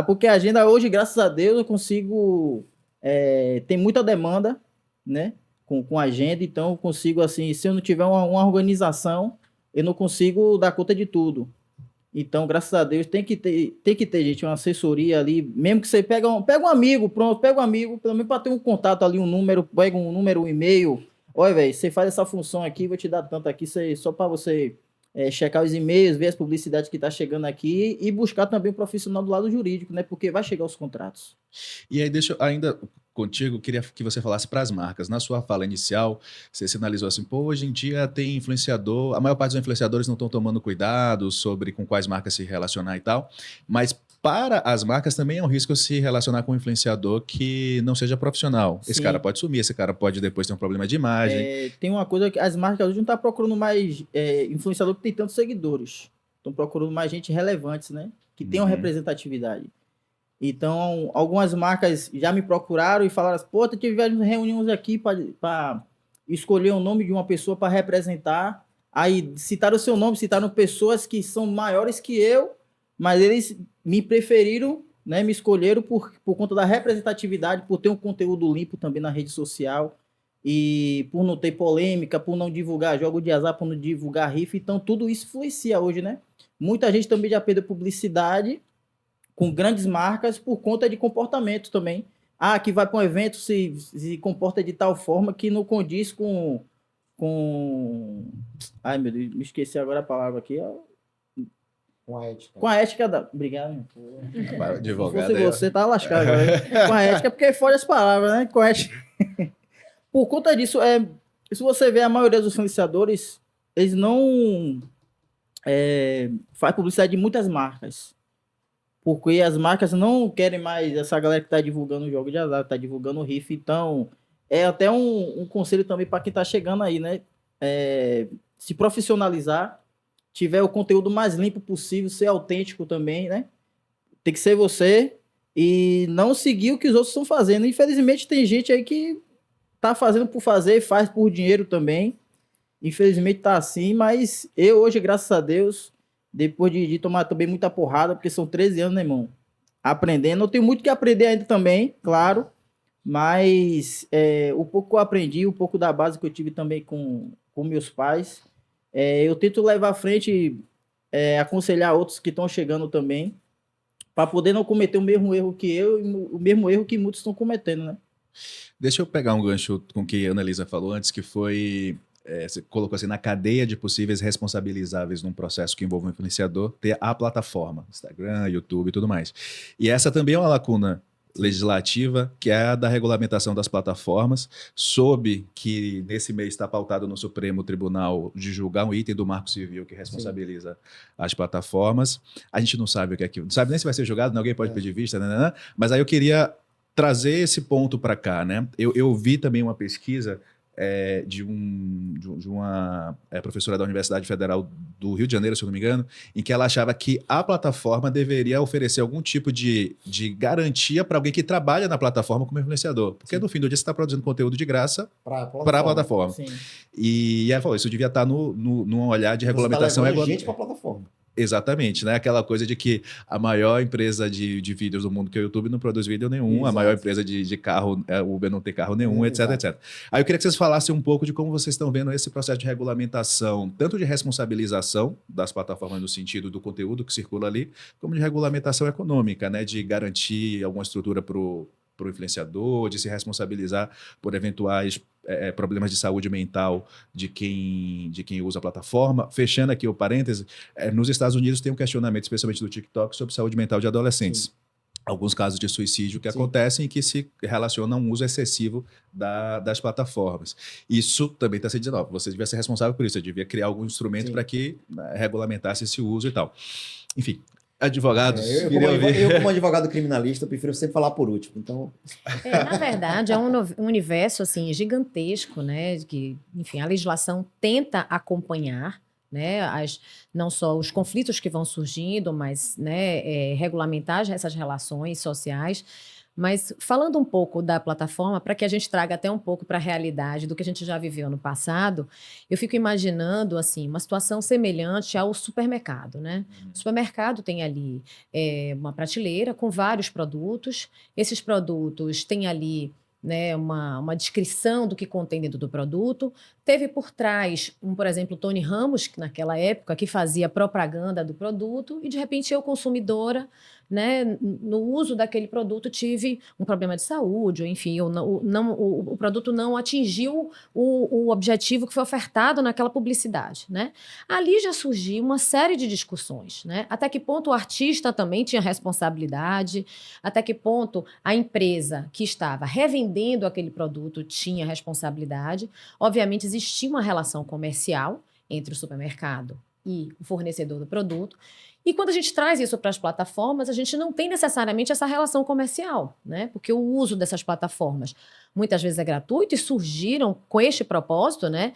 Porque a agenda hoje, graças a Deus, eu consigo... tem muita demanda, né? Com a agenda, então eu consigo, assim, se eu não tiver uma organização, eu não consigo dar conta de tudo. Então, graças a Deus, tem que ter, gente, uma assessoria ali, mesmo que você pega um amigo, pronto, pega um amigo, pelo menos para ter um contato ali, um número, pega um número, um e-mail. Olha, velho, você faz essa função aqui, vou te dar tanto aqui, só para você... checar os e-mails, ver as publicidades que está chegando aqui e buscar também o profissional do lado jurídico, né? Porque vai chegar os contratos. E aí, deixa eu ainda contigo, queria que você falasse para as marcas. Na sua fala inicial, você sinalizou assim, hoje em dia tem influenciador, a maior parte dos influenciadores não estão tomando cuidado sobre com quais marcas se relacionar e tal, mas para as marcas também é um risco se relacionar com um influenciador que não seja profissional. Sim. Esse cara pode sumir, esse cara pode depois ter um problema de imagem. Tem uma coisa que as marcas hoje não estão procurando mais influenciador que tem tantos seguidores. Estão procurando mais gente relevante, né? Que tem uma representatividade. Então, algumas marcas já me procuraram e falaram assim, eu tive várias reuniões aqui para escolher o nome de uma pessoa para representar. Aí citaram o seu nome, citaram pessoas que são maiores que eu, mas eles me preferiram, né, me escolheram por conta da representatividade, por ter um conteúdo limpo também na rede social e por não ter polêmica, por não divulgar jogo de azar, por não divulgar rifa. Então, tudo isso influencia hoje, né? Muita gente também já perdeu publicidade com grandes marcas por conta de comportamento também. Ah, que vai para um evento, se comporta de tal forma que não condiz com... Ai, meu Deus, me esqueci agora a palavra aqui. Com a ética. Com a ética da... Obrigado. Advogado. Se fosse você, tá lascado agora. Com a ética, porque foge as palavras, né? Com a ética. Por conta disso, se você vê a maioria dos influenciadores, eles não fazem publicidade de muitas marcas. Porque as marcas não querem mais essa galera que tá divulgando o jogo de azar, tá divulgando o riff. Então, é até um conselho também para quem tá chegando aí, né? Se profissionalizar, tiver o conteúdo mais limpo possível, ser autêntico também, né? Tem que ser você e não seguir o que os outros estão fazendo. Infelizmente, tem gente aí que tá fazendo por fazer, faz por dinheiro também. Infelizmente tá assim, mas eu hoje, graças a Deus, depois de tomar também muita porrada, porque são 13 anos, né, irmão? Aprendendo. Eu tenho muito que aprender ainda também, claro, mas o pouco que eu aprendi, o pouco da base que eu tive também com meus pais, eu tento levar à frente, aconselhar outros que estão chegando também, para poder não cometer o mesmo erro que eu e o mesmo erro que muitos estão cometendo, né? Deixa eu pegar um gancho com o que a Ana-Lisa falou antes, que foi... você colocou assim, na cadeia de possíveis responsabilizáveis num processo que envolve um influenciador, ter a plataforma, Instagram, YouTube e tudo mais. E essa também é uma lacuna legislativa, que é a da regulamentação das plataformas. Soube que nesse mês está pautado no Supremo Tribunal de julgar um item do Marco Civil que responsabiliza as plataformas. A gente não sabe o que é aquilo, não sabe nem se vai ser julgado, alguém pode pedir vista, né? Mas aí eu queria trazer esse ponto para cá, né? Eu vi também uma pesquisa de uma professora da Universidade Federal do Rio de Janeiro, se eu não me engano, em que ela achava que a plataforma deveria oferecer algum tipo de garantia para alguém que trabalha na plataforma como influenciador. Porque no fim do dia você está produzindo conteúdo de graça para a plataforma. Sim. E ela falou, isso devia estar num olhar de regulamentação. Você tá gente para a plataforma. Exatamente, né? Aquela coisa de que a maior empresa de vídeos do mundo, que é o YouTube, não produz vídeo nenhum, Exato. A maior empresa de carro, o Uber não tem carro nenhum, etc, etc. Aí eu queria que vocês falassem um pouco de como vocês estão vendo esse processo de regulamentação, tanto de responsabilização das plataformas no sentido do conteúdo que circula ali, como de regulamentação econômica, né? De garantir alguma estrutura para o influenciador, de se responsabilizar por eventuais problemas de saúde mental de quem usa a plataforma. Fechando aqui o parêntese, nos Estados Unidos tem um questionamento, especialmente do TikTok, sobre saúde mental de adolescentes. Sim. Alguns casos de suicídio que acontecem e que se relacionam a um uso excessivo das plataformas. Isso também está sendo dito, você devia ser responsável por isso, você devia criar algum instrumento para que regulamentasse esse uso e tal. Enfim, advogados, eu como advogado criminalista, eu prefiro sempre falar por último. Então... na verdade, é um universo assim, gigantesco, né? Que, enfim, a legislação tenta acompanhar, né, não só os conflitos que vão surgindo, mas, né, regulamentar essas relações sociais. Mas falando um pouco da plataforma, para que a gente traga até um pouco para a realidade do que a gente já viveu no passado, eu fico imaginando assim, uma situação semelhante ao supermercado, né? O supermercado tem ali uma prateleira com vários produtos, esses produtos têm ali, né, uma descrição do que contém dentro do produto. Teve por trás, por exemplo, o Tony Ramos, que naquela época que fazia propaganda do produto, e de repente eu, consumidora, né, no uso daquele produto, tive um problema de saúde, ou enfim, o produto não atingiu o objetivo que foi ofertado naquela publicidade, né? Ali já surgiu uma série de discussões, né? Até que ponto o artista também tinha responsabilidade, até que ponto a empresa que estava revendendo aquele produto tinha responsabilidade. Obviamente, existia uma relação comercial entre o supermercado e o fornecedor do produto. E quando a gente traz isso para as plataformas, a gente não tem necessariamente essa relação comercial, né? Porque o uso dessas plataformas muitas vezes é gratuito e surgiram com este propósito, né?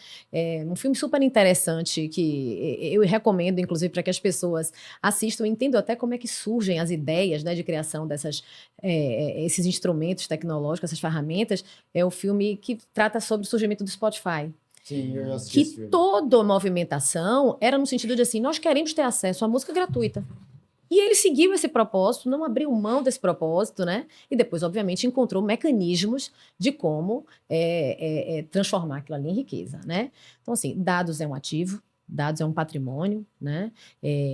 Um filme super interessante que eu recomendo, inclusive, para que as pessoas assistam e entendam até como é que surgem as ideias, né, de criação esses instrumentos tecnológicos, essas ferramentas. É o filme que trata sobre o surgimento do Spotify. Sim, eu assisti esse filme. Toda a movimentação era no sentido de assim, nós queremos ter acesso à música gratuita. E ele seguiu esse propósito, não abriu mão desse propósito, né? E depois, obviamente, encontrou mecanismos de como transformar aquilo ali em riqueza, né? Então, assim, dados é um ativo, Dados é um patrimônio, né?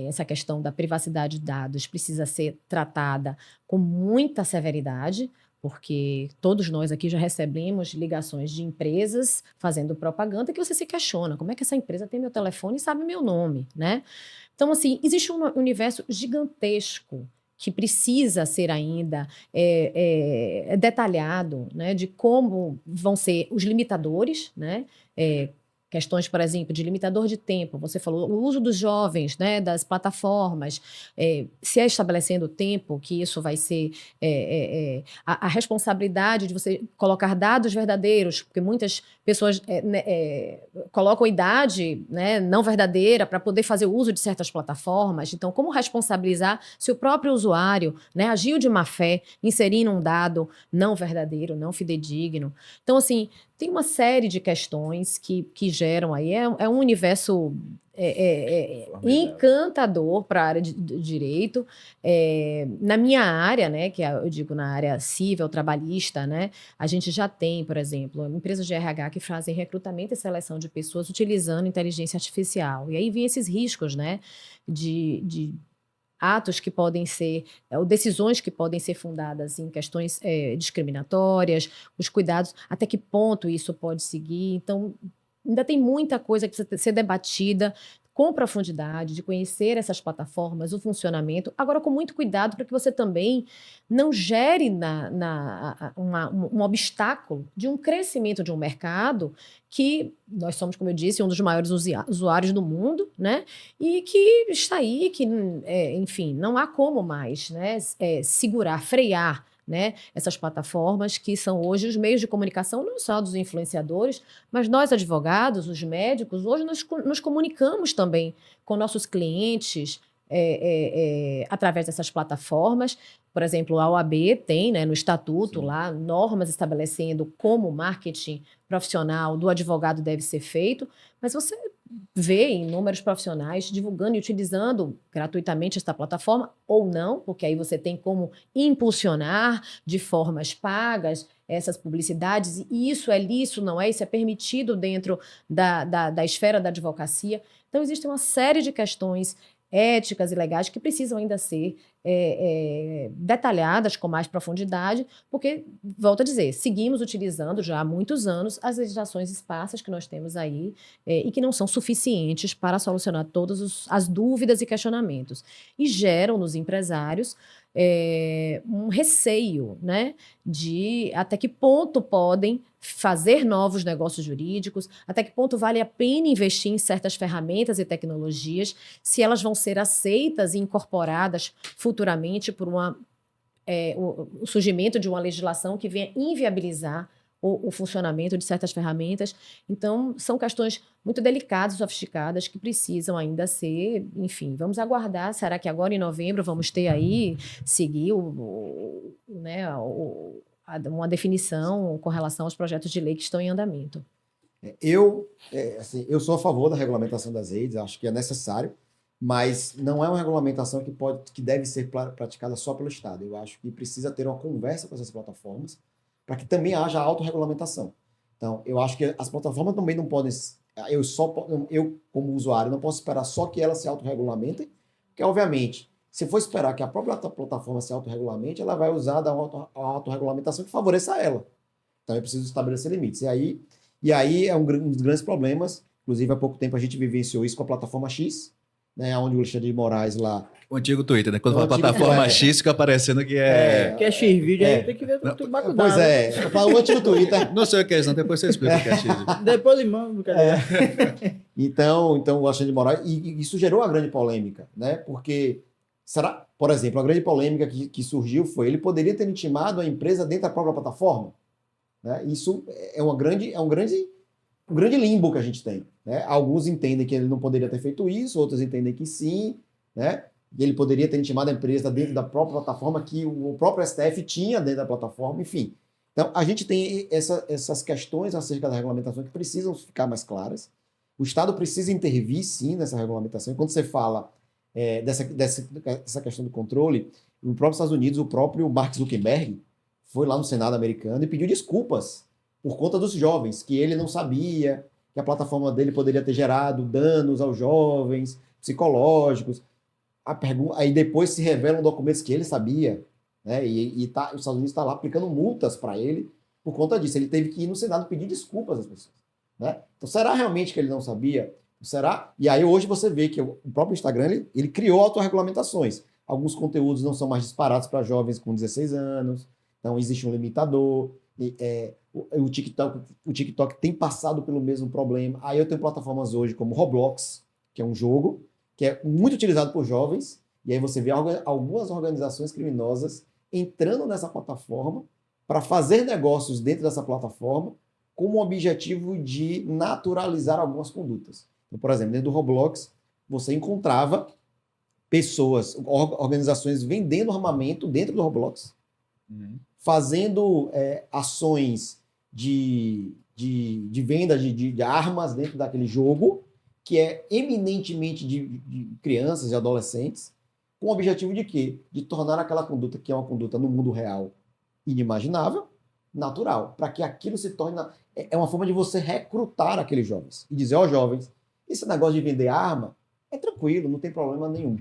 Essa questão da privacidade de dados precisa ser tratada com muita severidade, porque todos nós aqui já recebemos ligações de empresas fazendo propaganda que você se questiona, como é que essa empresa tem meu telefone e sabe meu nome, né? Então, assim, existe um universo gigantesco que precisa ser ainda detalhado, né, de como vão ser os limitadores, né, questões, por exemplo, de limitador de tempo. Você falou o uso dos jovens, né, das plataformas, se estabelecendo o tempo, que isso vai ser a responsabilidade de você colocar dados verdadeiros, porque muitas pessoas colocam idade, né, não verdadeira para poder fazer o uso de certas plataformas. Então, como responsabilizar se o próprio usuário, né, agiu de má fé, inserindo um dado não verdadeiro, não fidedigno? Então, assim, tem uma série de questões que geram aí. É um universo encantador para a área de direito. Na minha área, né, que eu digo na área civil, trabalhista, né, a gente já tem, por exemplo, empresas de RH que fazem recrutamento e seleção de pessoas utilizando inteligência artificial. E aí vem esses riscos, né, de atos que podem ser, ou decisões que podem ser fundadas em questões discriminatórias, os cuidados, até que ponto isso pode seguir. Então, ainda tem muita coisa que precisa ser debatida com profundidade, de conhecer essas plataformas, o funcionamento, agora com muito cuidado para que você também não gere um obstáculo de um crescimento de um mercado que nós somos, como eu disse, um dos maiores usuários do mundo, né? E que está aí, que, enfim, não há como mais, né, segurar, frear, né, essas plataformas que são hoje os meios de comunicação, não só dos influenciadores, mas nós advogados, os médicos, hoje nos comunicamos também com nossos clientes através dessas plataformas. Por exemplo, a OAB tem, né, no estatuto lá normas estabelecendo como o marketing profissional do advogado deve ser feito, mas você vê inúmeros profissionais divulgando e utilizando gratuitamente esta plataforma ou não, porque aí você tem como impulsionar de formas pagas essas publicidades, e isso é lícito, não é? Isso é permitido dentro da esfera da advocacia. Então, existe uma série de questões éticas e legais que precisam ainda ser detalhadas com mais profundidade, porque, volto a dizer, seguimos utilizando já há muitos anos as legislações esparsas que nós temos aí e que não são suficientes para solucionar todas as dúvidas e questionamentos. E geram nos empresários um receio, né, de até que ponto podem fazer novos negócios jurídicos, até que ponto vale a pena investir em certas ferramentas e tecnologias, se elas vão ser aceitas e incorporadas futuramente por o surgimento de uma legislação que venha inviabilizar o funcionamento de certas ferramentas. Então, são questões muito delicadas e sofisticadas que precisam ainda ser, enfim, vamos aguardar. Será que agora em novembro vamos ter aí, seguir uma definição com relação aos projetos de lei que estão em andamento? Eu sou a favor da regulamentação das redes, acho que é necessário, mas não é uma regulamentação que deve ser praticada só pelo Estado. Eu acho que precisa ter uma conversa com essas plataformas para que também haja autorregulamentação. Então, eu acho que as plataformas também não podem... Eu, como usuário, não posso esperar só que elas se autorregulamentem, porque, obviamente, se for esperar que a própria plataforma se autorregulamente, ela vai usar da autorregulamentação que favoreça ela. Então, eu preciso estabelecer limites. E aí é um dos grandes problemas. Inclusive, há pouco tempo a gente vivenciou isso com a plataforma X, né, onde o Alexandre de Moraes lá... O antigo Twitter, né? Quando fala plataforma X, fica aparecendo que que é X-Vídeo, aí tem que ver tudo bacana. Pois é, o antigo Twitter... Não sei o que é isso, não. Depois você explica o que é X. Depois ele manda, Então, o Alexandre de Moraes... E isso gerou uma grande polêmica, né? Porque, por exemplo, a grande polêmica que surgiu foi ele poderia ter intimado a empresa dentro da própria plataforma, né? Isso é um grande limbo que a gente tem, né? Alguns entendem que ele não poderia ter feito isso, outros entendem que sim, né? E ele poderia ter intimado a empresa dentro da própria plataforma que o próprio STF tinha dentro da plataforma, enfim. Então, a gente tem essas questões acerca da regulamentação que precisam ficar mais claras. O Estado precisa intervir, sim, nessa regulamentação. E quando você fala dessa questão do controle, no próprio Estados Unidos, o próprio Mark Zuckerberg foi lá no Senado americano e pediu desculpas por conta dos jovens, que ele não sabia, que a plataforma dele poderia ter gerado danos aos jovens, psicológicos. Aí depois se revelam documentos que ele sabia, né? Os Estados Unidos está lá aplicando multas para ele por conta disso. Ele teve que ir no Senado pedir desculpas às pessoas, né? Então, será realmente que ele não sabia? Será? E aí hoje você vê que o próprio Instagram ele criou autorregulamentações. Alguns conteúdos não são mais disparados para jovens com 16 anos, então existe um limitador. O TikTok tem passado pelo mesmo problema. Aí eu tenho plataformas hoje como Roblox, que é um jogo que é muito utilizado por jovens, e aí você vê algumas organizações criminosas entrando nessa plataforma para fazer negócios dentro dessa plataforma com o objetivo de naturalizar algumas condutas. Então, por exemplo, dentro do Roblox, você encontrava pessoas, organizações vendendo armamento dentro do Roblox, fazendo ações de venda de armas dentro daquele jogo, que é eminentemente de crianças e adolescentes, com o objetivo de quê? De tornar aquela conduta, que é uma conduta no mundo real inimaginável, natural, para que aquilo se torne... É uma forma de você recrutar aqueles jovens e dizer, jovens, esse negócio de vender arma é tranquilo, não tem problema nenhum,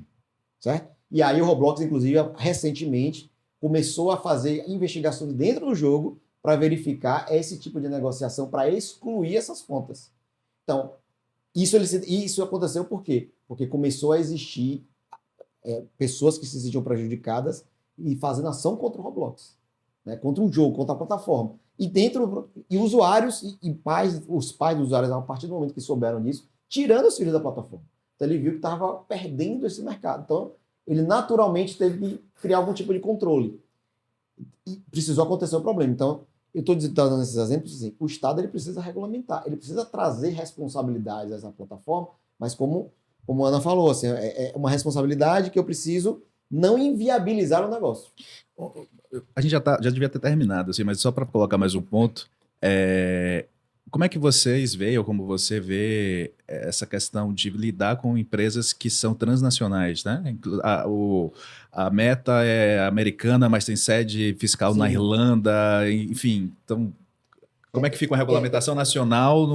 certo? E aí o Roblox, inclusive, recentemente começou a fazer investigações dentro do jogo para verificar esse tipo de negociação, para excluir essas contas. Então, isso aconteceu por quê? Porque começou a existir pessoas que se sentiam prejudicadas e fazendo ação contra o Roblox, né? Contra um jogo, contra a plataforma. E usuários e os pais dos usuários, a partir do momento que souberam disso, tirando os filhos da plataforma. Então ele viu que estava perdendo esse mercado. Então ele naturalmente teve que criar algum tipo de controle. E precisou acontecer o problema. Então, eu estou dando esses exemplos assim, o Estado ele precisa regulamentar, ele precisa trazer responsabilidades a essa plataforma, mas como a Ana falou, assim, é uma responsabilidade que eu preciso não inviabilizar o negócio. A gente já devia ter terminado, assim, mas só para colocar mais um ponto, como é que vocês veem, ou como você vê essa questão de lidar com empresas que são transnacionais, né? A Meta é americana, mas tem sede fiscal na Irlanda, enfim. Então, como é que fica uma regulamentação nacional?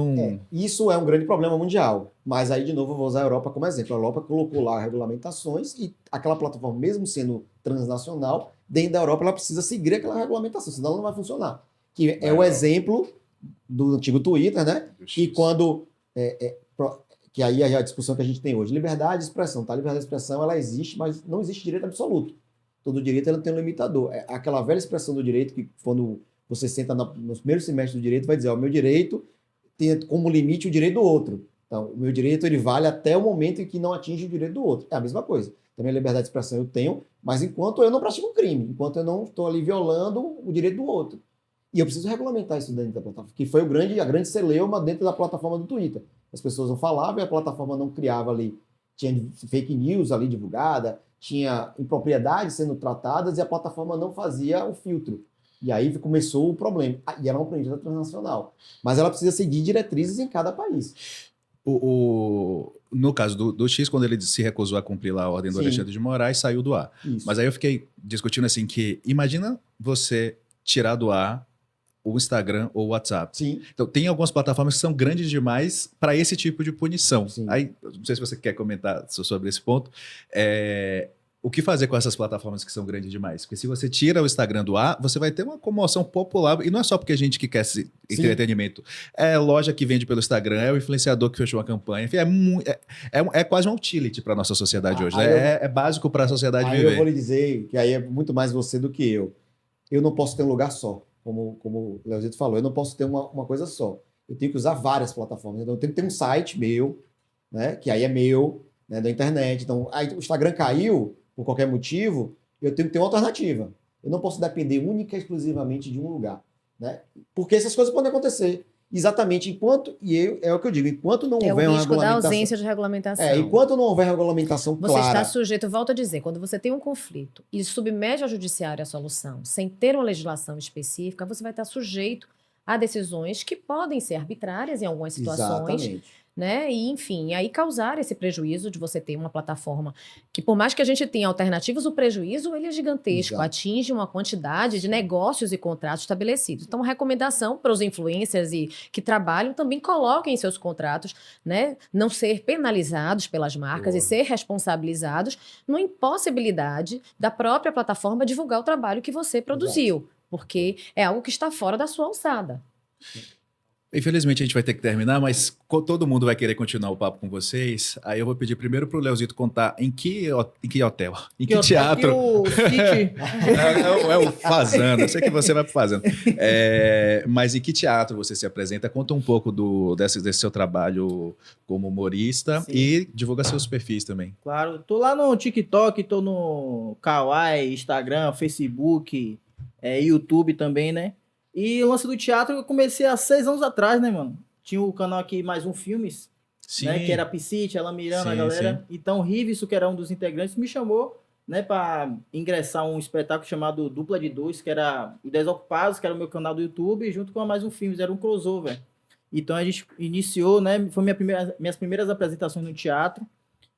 Isso é um grande problema mundial. Mas aí, de novo, eu vou usar a Europa como exemplo. A Europa colocou lá regulamentações e aquela plataforma, mesmo sendo transnacional, dentro da Europa ela precisa seguir aquela regulamentação, senão ela não vai funcionar. Que é o exemplo do antigo Twitter, né? E quando... que aí é a discussão que a gente tem hoje. Liberdade de expressão, tá? Liberdade de expressão, ela existe, mas não existe direito absoluto. Todo direito ela tem um limitador. É aquela velha expressão do direito que quando você senta nos primeiros semestres do direito, vai dizer, o meu direito tem como limite o direito do outro. Então, o meu direito ele vale até o momento em que não atinge o direito do outro. É a mesma coisa. Também a liberdade de expressão eu tenho, mas enquanto eu não pratico um crime, enquanto eu não estou ali violando o direito do outro. E eu preciso regulamentar isso dentro da plataforma, que foi a grande celeuma dentro da plataforma do Twitter. As pessoas não falavam e a plataforma não criava ali. Tinha fake news ali divulgada, tinha impropriedades sendo tratadas e a plataforma não fazia o filtro. E aí começou o problema. E ela é uma empresa transnacional. Mas ela precisa seguir diretrizes em cada país. No caso do X, quando ele se recusou a cumprir lá a ordem do Alexandre de Moraes, saiu do ar. Isso. Mas aí eu fiquei discutindo assim que, imagina você tirar do ar o Instagram ou o WhatsApp. Sim. Então, tem algumas plataformas que são grandes demais para esse tipo de punição. Sim. Aí, não sei se você quer comentar sobre esse ponto. O que fazer com essas plataformas que são grandes demais? Porque se você tira o Instagram do ar, você vai ter uma comoção popular. E não é só porque a gente que quer entretenimento. É loja que vende pelo Instagram, é o influenciador que fechou uma campanha. Enfim, é quase uma utility para a nossa sociedade hoje. Né? É básico para a sociedade viver. Eu vou lhe dizer que aí é muito mais você do que eu. Eu não posso ter um lugar só. Como o Leozito falou, eu não posso ter uma coisa só. Eu tenho que usar várias plataformas. Então, eu tenho que ter um site meu, né, que aí é meu, né, da internet. Então, aí o Instagram caiu, por qualquer motivo, eu tenho que ter uma alternativa. Eu não posso depender única e exclusivamente de um lugar. Né? Porque essas coisas podem acontecer. Exatamente é o que eu digo, enquanto não houver uma regulamentação... É o risco da ausência de regulamentação. Enquanto não houver regulamentação clara... Você está sujeito, volto a dizer, quando você tem um conflito e submete ao judiciário a solução, sem ter uma legislação específica, você vai estar sujeito a decisões que podem ser arbitrárias em algumas situações. Exatamente. né? E, enfim, aí causar esse prejuízo de você ter uma plataforma que, por mais que a gente tenha alternativas, o prejuízo ele é gigantesco, Exato. atinge uma quantidade de negócios e contratos estabelecidos. Então, a recomendação para os influencers e que trabalham também coloquem em seus contratos, né, não ser penalizados pelas marcas Boa. e ser responsabilizados numa impossibilidade da própria plataforma divulgar o trabalho que você produziu, porque é algo que está fora da sua alçada. Infelizmente a gente vai ter que terminar, mas todo mundo vai querer continuar o papo com vocês. Aí eu vou pedir primeiro pro Leozito contar em que hotel, em que teatro. O City. É o Fazenda, eu sei que você vai pro Fazenda. Mas em que teatro você se apresenta? Conta um pouco desse seu trabalho como humorista. Sim. E divulga seus perfis também. Claro, tô lá no TikTok, tô no Kawaii, Instagram, Facebook, YouTube também, né? E o lance do teatro eu comecei há 6 anos atrás, né, mano? Tinha o canal aqui Mais Um Filmes, Sim. né? Que era a Piscite, ela Miranda, a Sim, galera. Então o Rivesso, que era um dos integrantes, me chamou, né, pra ingressar um espetáculo chamado Dupla de Dois, que era o Desocupados, que era o meu canal do YouTube, junto com a Mais Um Filmes, era um crossover. Então a gente iniciou, né? Foi minhas primeiras apresentações no teatro.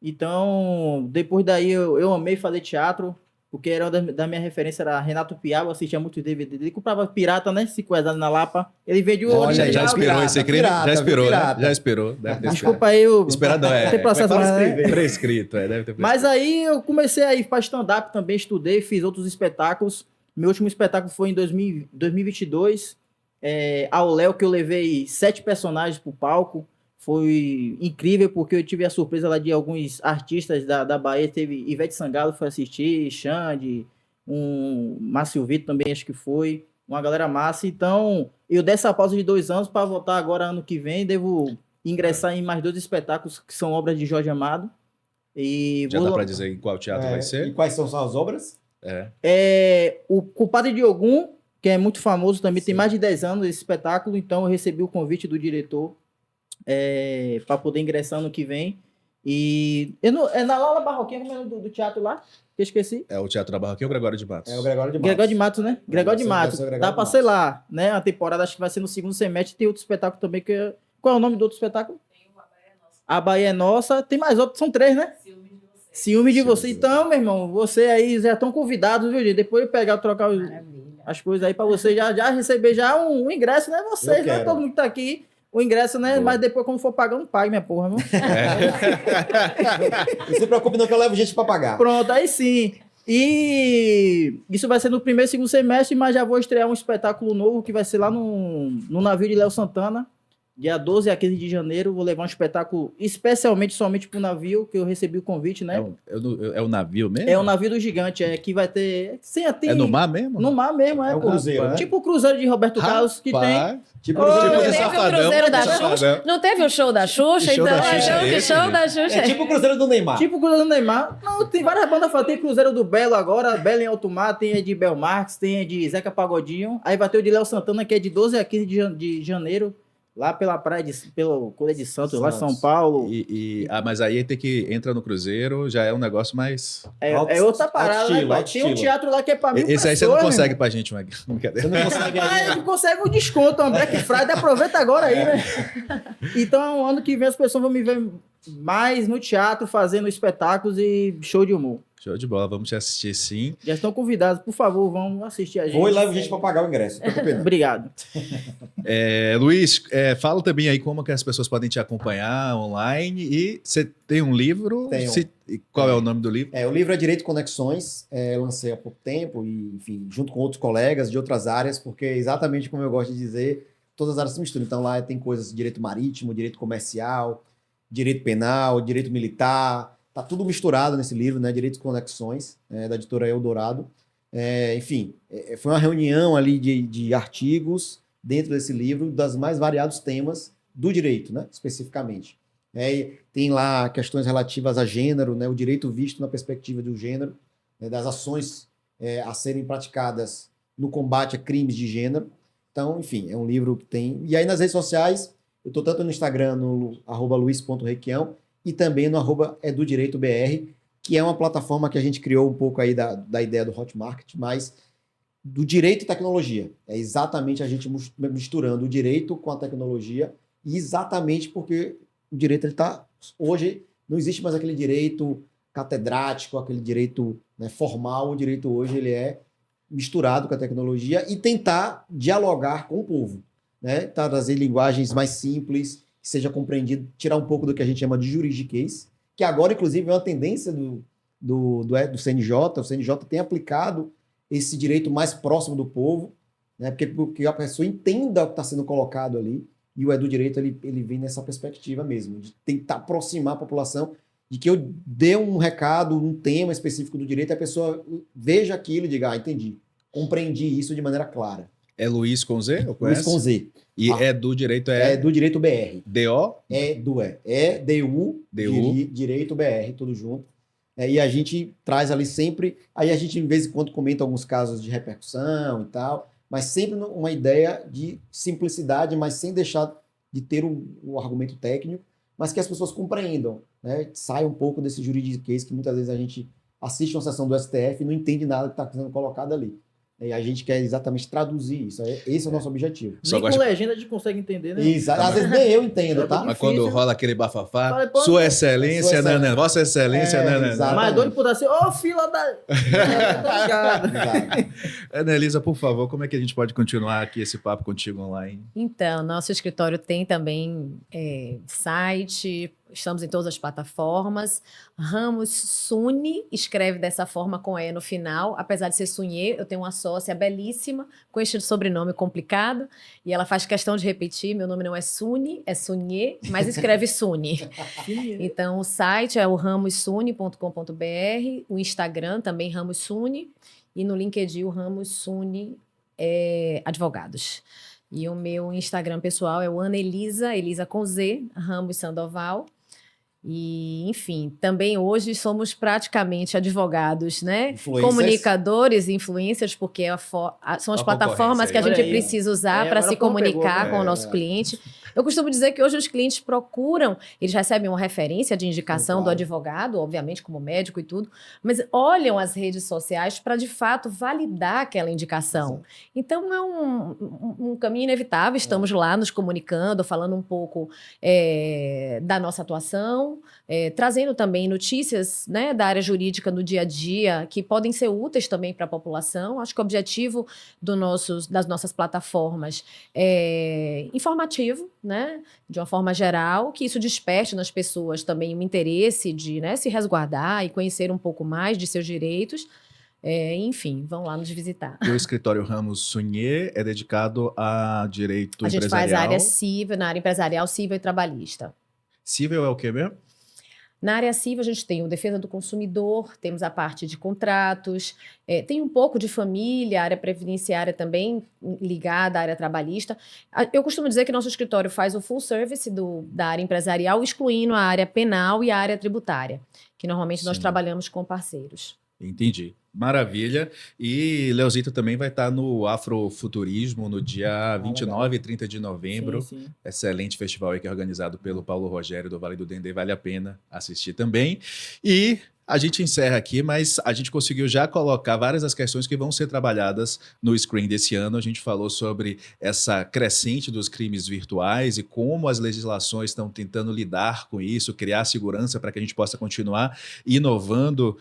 Então, depois daí eu amei fazer teatro, porque era da minha referência era Renato Piau, eu assistia muito DVD dele, comprava pirata, né? 5 reais na Lapa. Ele vendia o Já original. esperou pirata, esse crime? pirata, Já esperou, né? pirata. Já esperou. Deve ter Desculpa aí, eu... esperado. Tem processo, Como é que fala? mas, né? Prescrito, deve ter Mas aí eu comecei a ir para stand-up também, estudei, fiz outros espetáculos. Meu último espetáculo foi em 2022, ao Léo, que eu levei 7 personagens pro palco. Foi incrível, porque eu tive a surpresa lá de alguns artistas da Bahia. Teve Ivete Sangalo, foi assistir, Xande, Márcio Vitor também, acho que foi. Uma galera massa. Então, eu dei essa pausa de 2 anos para voltar agora ano que vem. Devo ingressar em mais 2 espetáculos que são obras de Jorge Amado. E Já dá para dizer em qual teatro vai E ser? quais são as obras? O Compadre de Ogum, que é muito famoso também, tem Sim. mais de 10 anos esse espetáculo. Então, eu recebi o convite do diretor para poder ingressar ano que vem. E é na Lala Barroquinha, como é do teatro lá? Que eu esqueci. É o Teatro da Barroquinha ou Gregório de Matos? É o Gregório de Matos. Gregório de Matos, né? Gregório de Vai ser Matos. o Gregório Dá de pra Matos. ser lá, né? A temporada acho que vai ser no segundo semestre. Tem outro espetáculo também que... Qual é o nome do outro espetáculo? A Bahia é Nossa. Tem mais outro, são 3, né? Ciúme de você. Então, meu irmão, você aí já estão convidados, viu, gente? Depois eu pegar, trocar as coisas aí pra você já receber já um ingresso, né? Vocês, Eu né? quero. Todo mundo que tá aqui. O ingresso, né? Boa. Mas depois, quando for pagando, pague, minha porra, viu? Não se preocupe não que eu levo gente pra pagar. Pronto, aí sim. E isso vai ser no primeiro e segundo semestre, mas já vou estrear um espetáculo novo que vai ser lá no navio de Léo Santana, dia 12 a 15 de janeiro. Vou levar um espetáculo especialmente somente pro navio, que eu recebi o convite, né? É o navio mesmo? É o navio do gigante, que vai ter... Sim, tem, É no mar mesmo? No mar mesmo, É o pô. cruzeiro, né? Tipo o cruzeiro de Roberto Carlos, que tem... Rapaz, Tipo, Ô, Cruzeiro tipo de de Teve o Safadão, Cruzeiro da Safadão. Xuxa? Não teve o show da Xuxa? O show Então, da Xuxa então, é que esse, show né? da Xuxa. É tipo o Cruzeiro do Neymar. Tipo o Cruzeiro do Neymar. Não, tem várias bandas, tem Cruzeiro do Belo agora, Belo em Alto Mar, tem a de Bel Marques, tem a de Zeca Pagodinho. Aí vai ter o de Léo Santana, que é de 12 a 15 de janeiro, lá pela praia, pelo Colha de Santos, lá em São Paulo. Mas aí tem que entra no cruzeiro, já é um negócio mais... É outra parada, alto né, estilo, pai? alto Tem um estilo. teatro lá que é pra mil Esse aí você não pessoas, consegue meu pra gente, uma brincadeira. Você não consegue irmão. Ah, a gente consegue um desconto, uma Black Friday, aproveita agora aí, né? Então, ano que vem as pessoas vão me ver mais no teatro, fazendo espetáculos e show de humor. Show de bola, vamos te assistir sim. Já estão convidados, por favor, vão assistir a gente. Vou e levo gente pra pagar o ingresso. Não se preocupe não. Obrigado. Luiz, fala também aí como que as pessoas podem te acompanhar online. E você tem um livro? Tenho. E qual é o nome do livro? O livro é Direito e Conexões, lancei há pouco tempo, e, enfim, junto com outros colegas de outras áreas, porque exatamente como eu gosto de dizer, todas as áreas se misturam. Então lá tem coisas de direito marítimo, direito comercial, direito penal, direito militar, tá tudo misturado nesse livro, né? Direito e Conexões, da editora Eldorado. Enfim, foi uma reunião ali de artigos dentro desse livro, das mais variados temas do direito, né? Especificamente. Tem lá questões relativas a gênero, né? O direito visto na perspectiva do gênero, né? Das ações a serem praticadas no combate a crimes de gênero. Então, enfim, é um livro que tem... E aí nas redes sociais, eu estou tanto no Instagram, no @luiz.requião, e também no @edudireitobr, que é uma plataforma que a gente criou um pouco aí da ideia do Hotmart, mas do direito e tecnologia. É exatamente a gente misturando o direito com a tecnologia, e exatamente porque o direito ele está... Hoje não existe mais aquele direito catedrático, aquele direito, né, formal. O direito hoje ele é misturado com a tecnologia e tentar dialogar com o povo, né? Trazer linguagens mais simples, que seja compreendido, tirar um pouco do que a gente chama de juridiquês, que agora, inclusive, é uma tendência do CNJ. O CNJ tem aplicado esse direito mais próximo do povo, né? Porque a pessoa entenda o que está sendo colocado ali, e o Edu Direito ele vem nessa perspectiva mesmo, de tentar aproximar a população, de que eu dê um recado, um tema específico do direito, e a pessoa veja aquilo e diga, entendi, compreendi isso de maneira clara. É Luiz com Z? Eu Luiz conheço? com Z. E Edu Direito É do Direito BR. D-O? D-U, Direito BR, tudo junto. E a gente traz ali sempre, aí a gente de vez em quando comenta alguns casos de repercussão e tal, mas sempre uma ideia de simplicidade, mas sem deixar de ter o argumento técnico, mas que as pessoas compreendam, né? Sai um pouco desse juridiquês que muitas vezes a gente assiste uma sessão do STF e não entende nada que está sendo colocado ali. E a gente quer exatamente traduzir isso. Esse é o nosso objetivo. Nem com legenda a gente consegue entender, né? Exato. Às vezes nem eu entendo, tá? Mas quando rola aquele bafafá, Falei, pô, Sua Excelência, né? Vossa Excelência, né? Mas doido por dar assim, fila da... Obrigado. Anelisa, por favor, como é que a gente pode continuar aqui esse papo contigo online? Então, nosso escritório tem também site, estamos em todas as plataformas. Ramos Suni, escreve dessa forma com E no final. Apesar de ser Sunier, eu tenho uma sócia belíssima, com este sobrenome complicado, e ela faz questão de repetir, meu nome não é Suni, é Sunier, mas escreve Suni. Então, o site é o ramossuni.com.br, o Instagram também Ramos Suni, e no LinkedIn o Ramos Suni Advogados. E o meu Instagram pessoal é o Anelisa, Elisa com Z, Ramos Sandoval. E, enfim, também hoje somos praticamente advogados, né? Comunicadores e influencers, porque são as plataformas que a gente precisa usar para se comunicar com o nosso cliente. Eu costumo dizer que hoje os clientes procuram, eles recebem uma referência de indicação do advogado, obviamente como médico e tudo, mas olham as redes sociais para, de fato, validar aquela indicação. Exato. Então, é um caminho inevitável. Estamos lá nos comunicando, falando um pouco da nossa atuação, trazendo também notícias, né, da área jurídica no dia a dia, que podem ser úteis também para a população. Acho que o objetivo das nossas plataformas é informativo, né, de uma forma geral, que isso desperte nas pessoas também um interesse de, né, se resguardar e conhecer um pouco mais de seus direitos. Enfim, vão lá nos visitar. E o escritório Ramos Sunier é dedicado a direito empresarial? A gente faz a área civil, na área empresarial, civil e trabalhista. Civil é o quê mesmo? Na área civil, a gente tem o defesa do consumidor, temos a parte de contratos, tem um pouco de família, a área previdenciária também ligada à área trabalhista. Eu costumo dizer que nosso escritório faz o full service da área empresarial, excluindo a área penal e a área tributária, que normalmente nós trabalhamos com parceiros. Entendi. Maravilha. E Leozito também vai estar no Afrofuturismo no dia 29 e 30 de novembro. Sim. Excelente festival aí que é organizado pelo Paulo Rogério do Vale do Dendê. Vale a pena assistir também. E a gente encerra aqui, mas a gente conseguiu já colocar várias das questões que vão ser trabalhadas no Screen desse ano. A gente falou sobre essa crescente dos crimes virtuais e como as legislações estão tentando lidar com isso, criar segurança para que a gente possa continuar inovando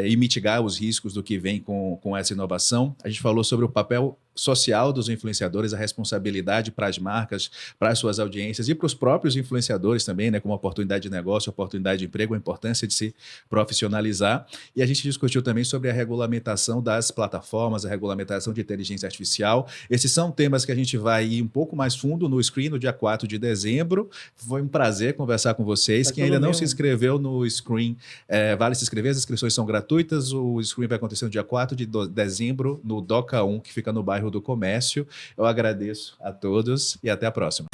e mitigar os riscos do que vem com essa inovação. A gente falou sobre o papel social dos influenciadores, a responsabilidade para as marcas, para as suas audiências e para os próprios influenciadores também, né, como oportunidade de negócio, oportunidade de emprego, a importância de se profissionalizar. E a gente discutiu também sobre a regulamentação das plataformas, a regulamentação de inteligência artificial. Esses são temas que a gente vai ir um pouco mais fundo no Screen no dia 4 de dezembro. Foi um prazer conversar com vocês. Quem ainda não se inscreveu no Screen, vale se inscrever, as inscrições são gratuitas. O Screen vai acontecer no dia 4 de dezembro no Doca 1, que fica no bairro do Comércio. Eu agradeço a todos e até a próxima.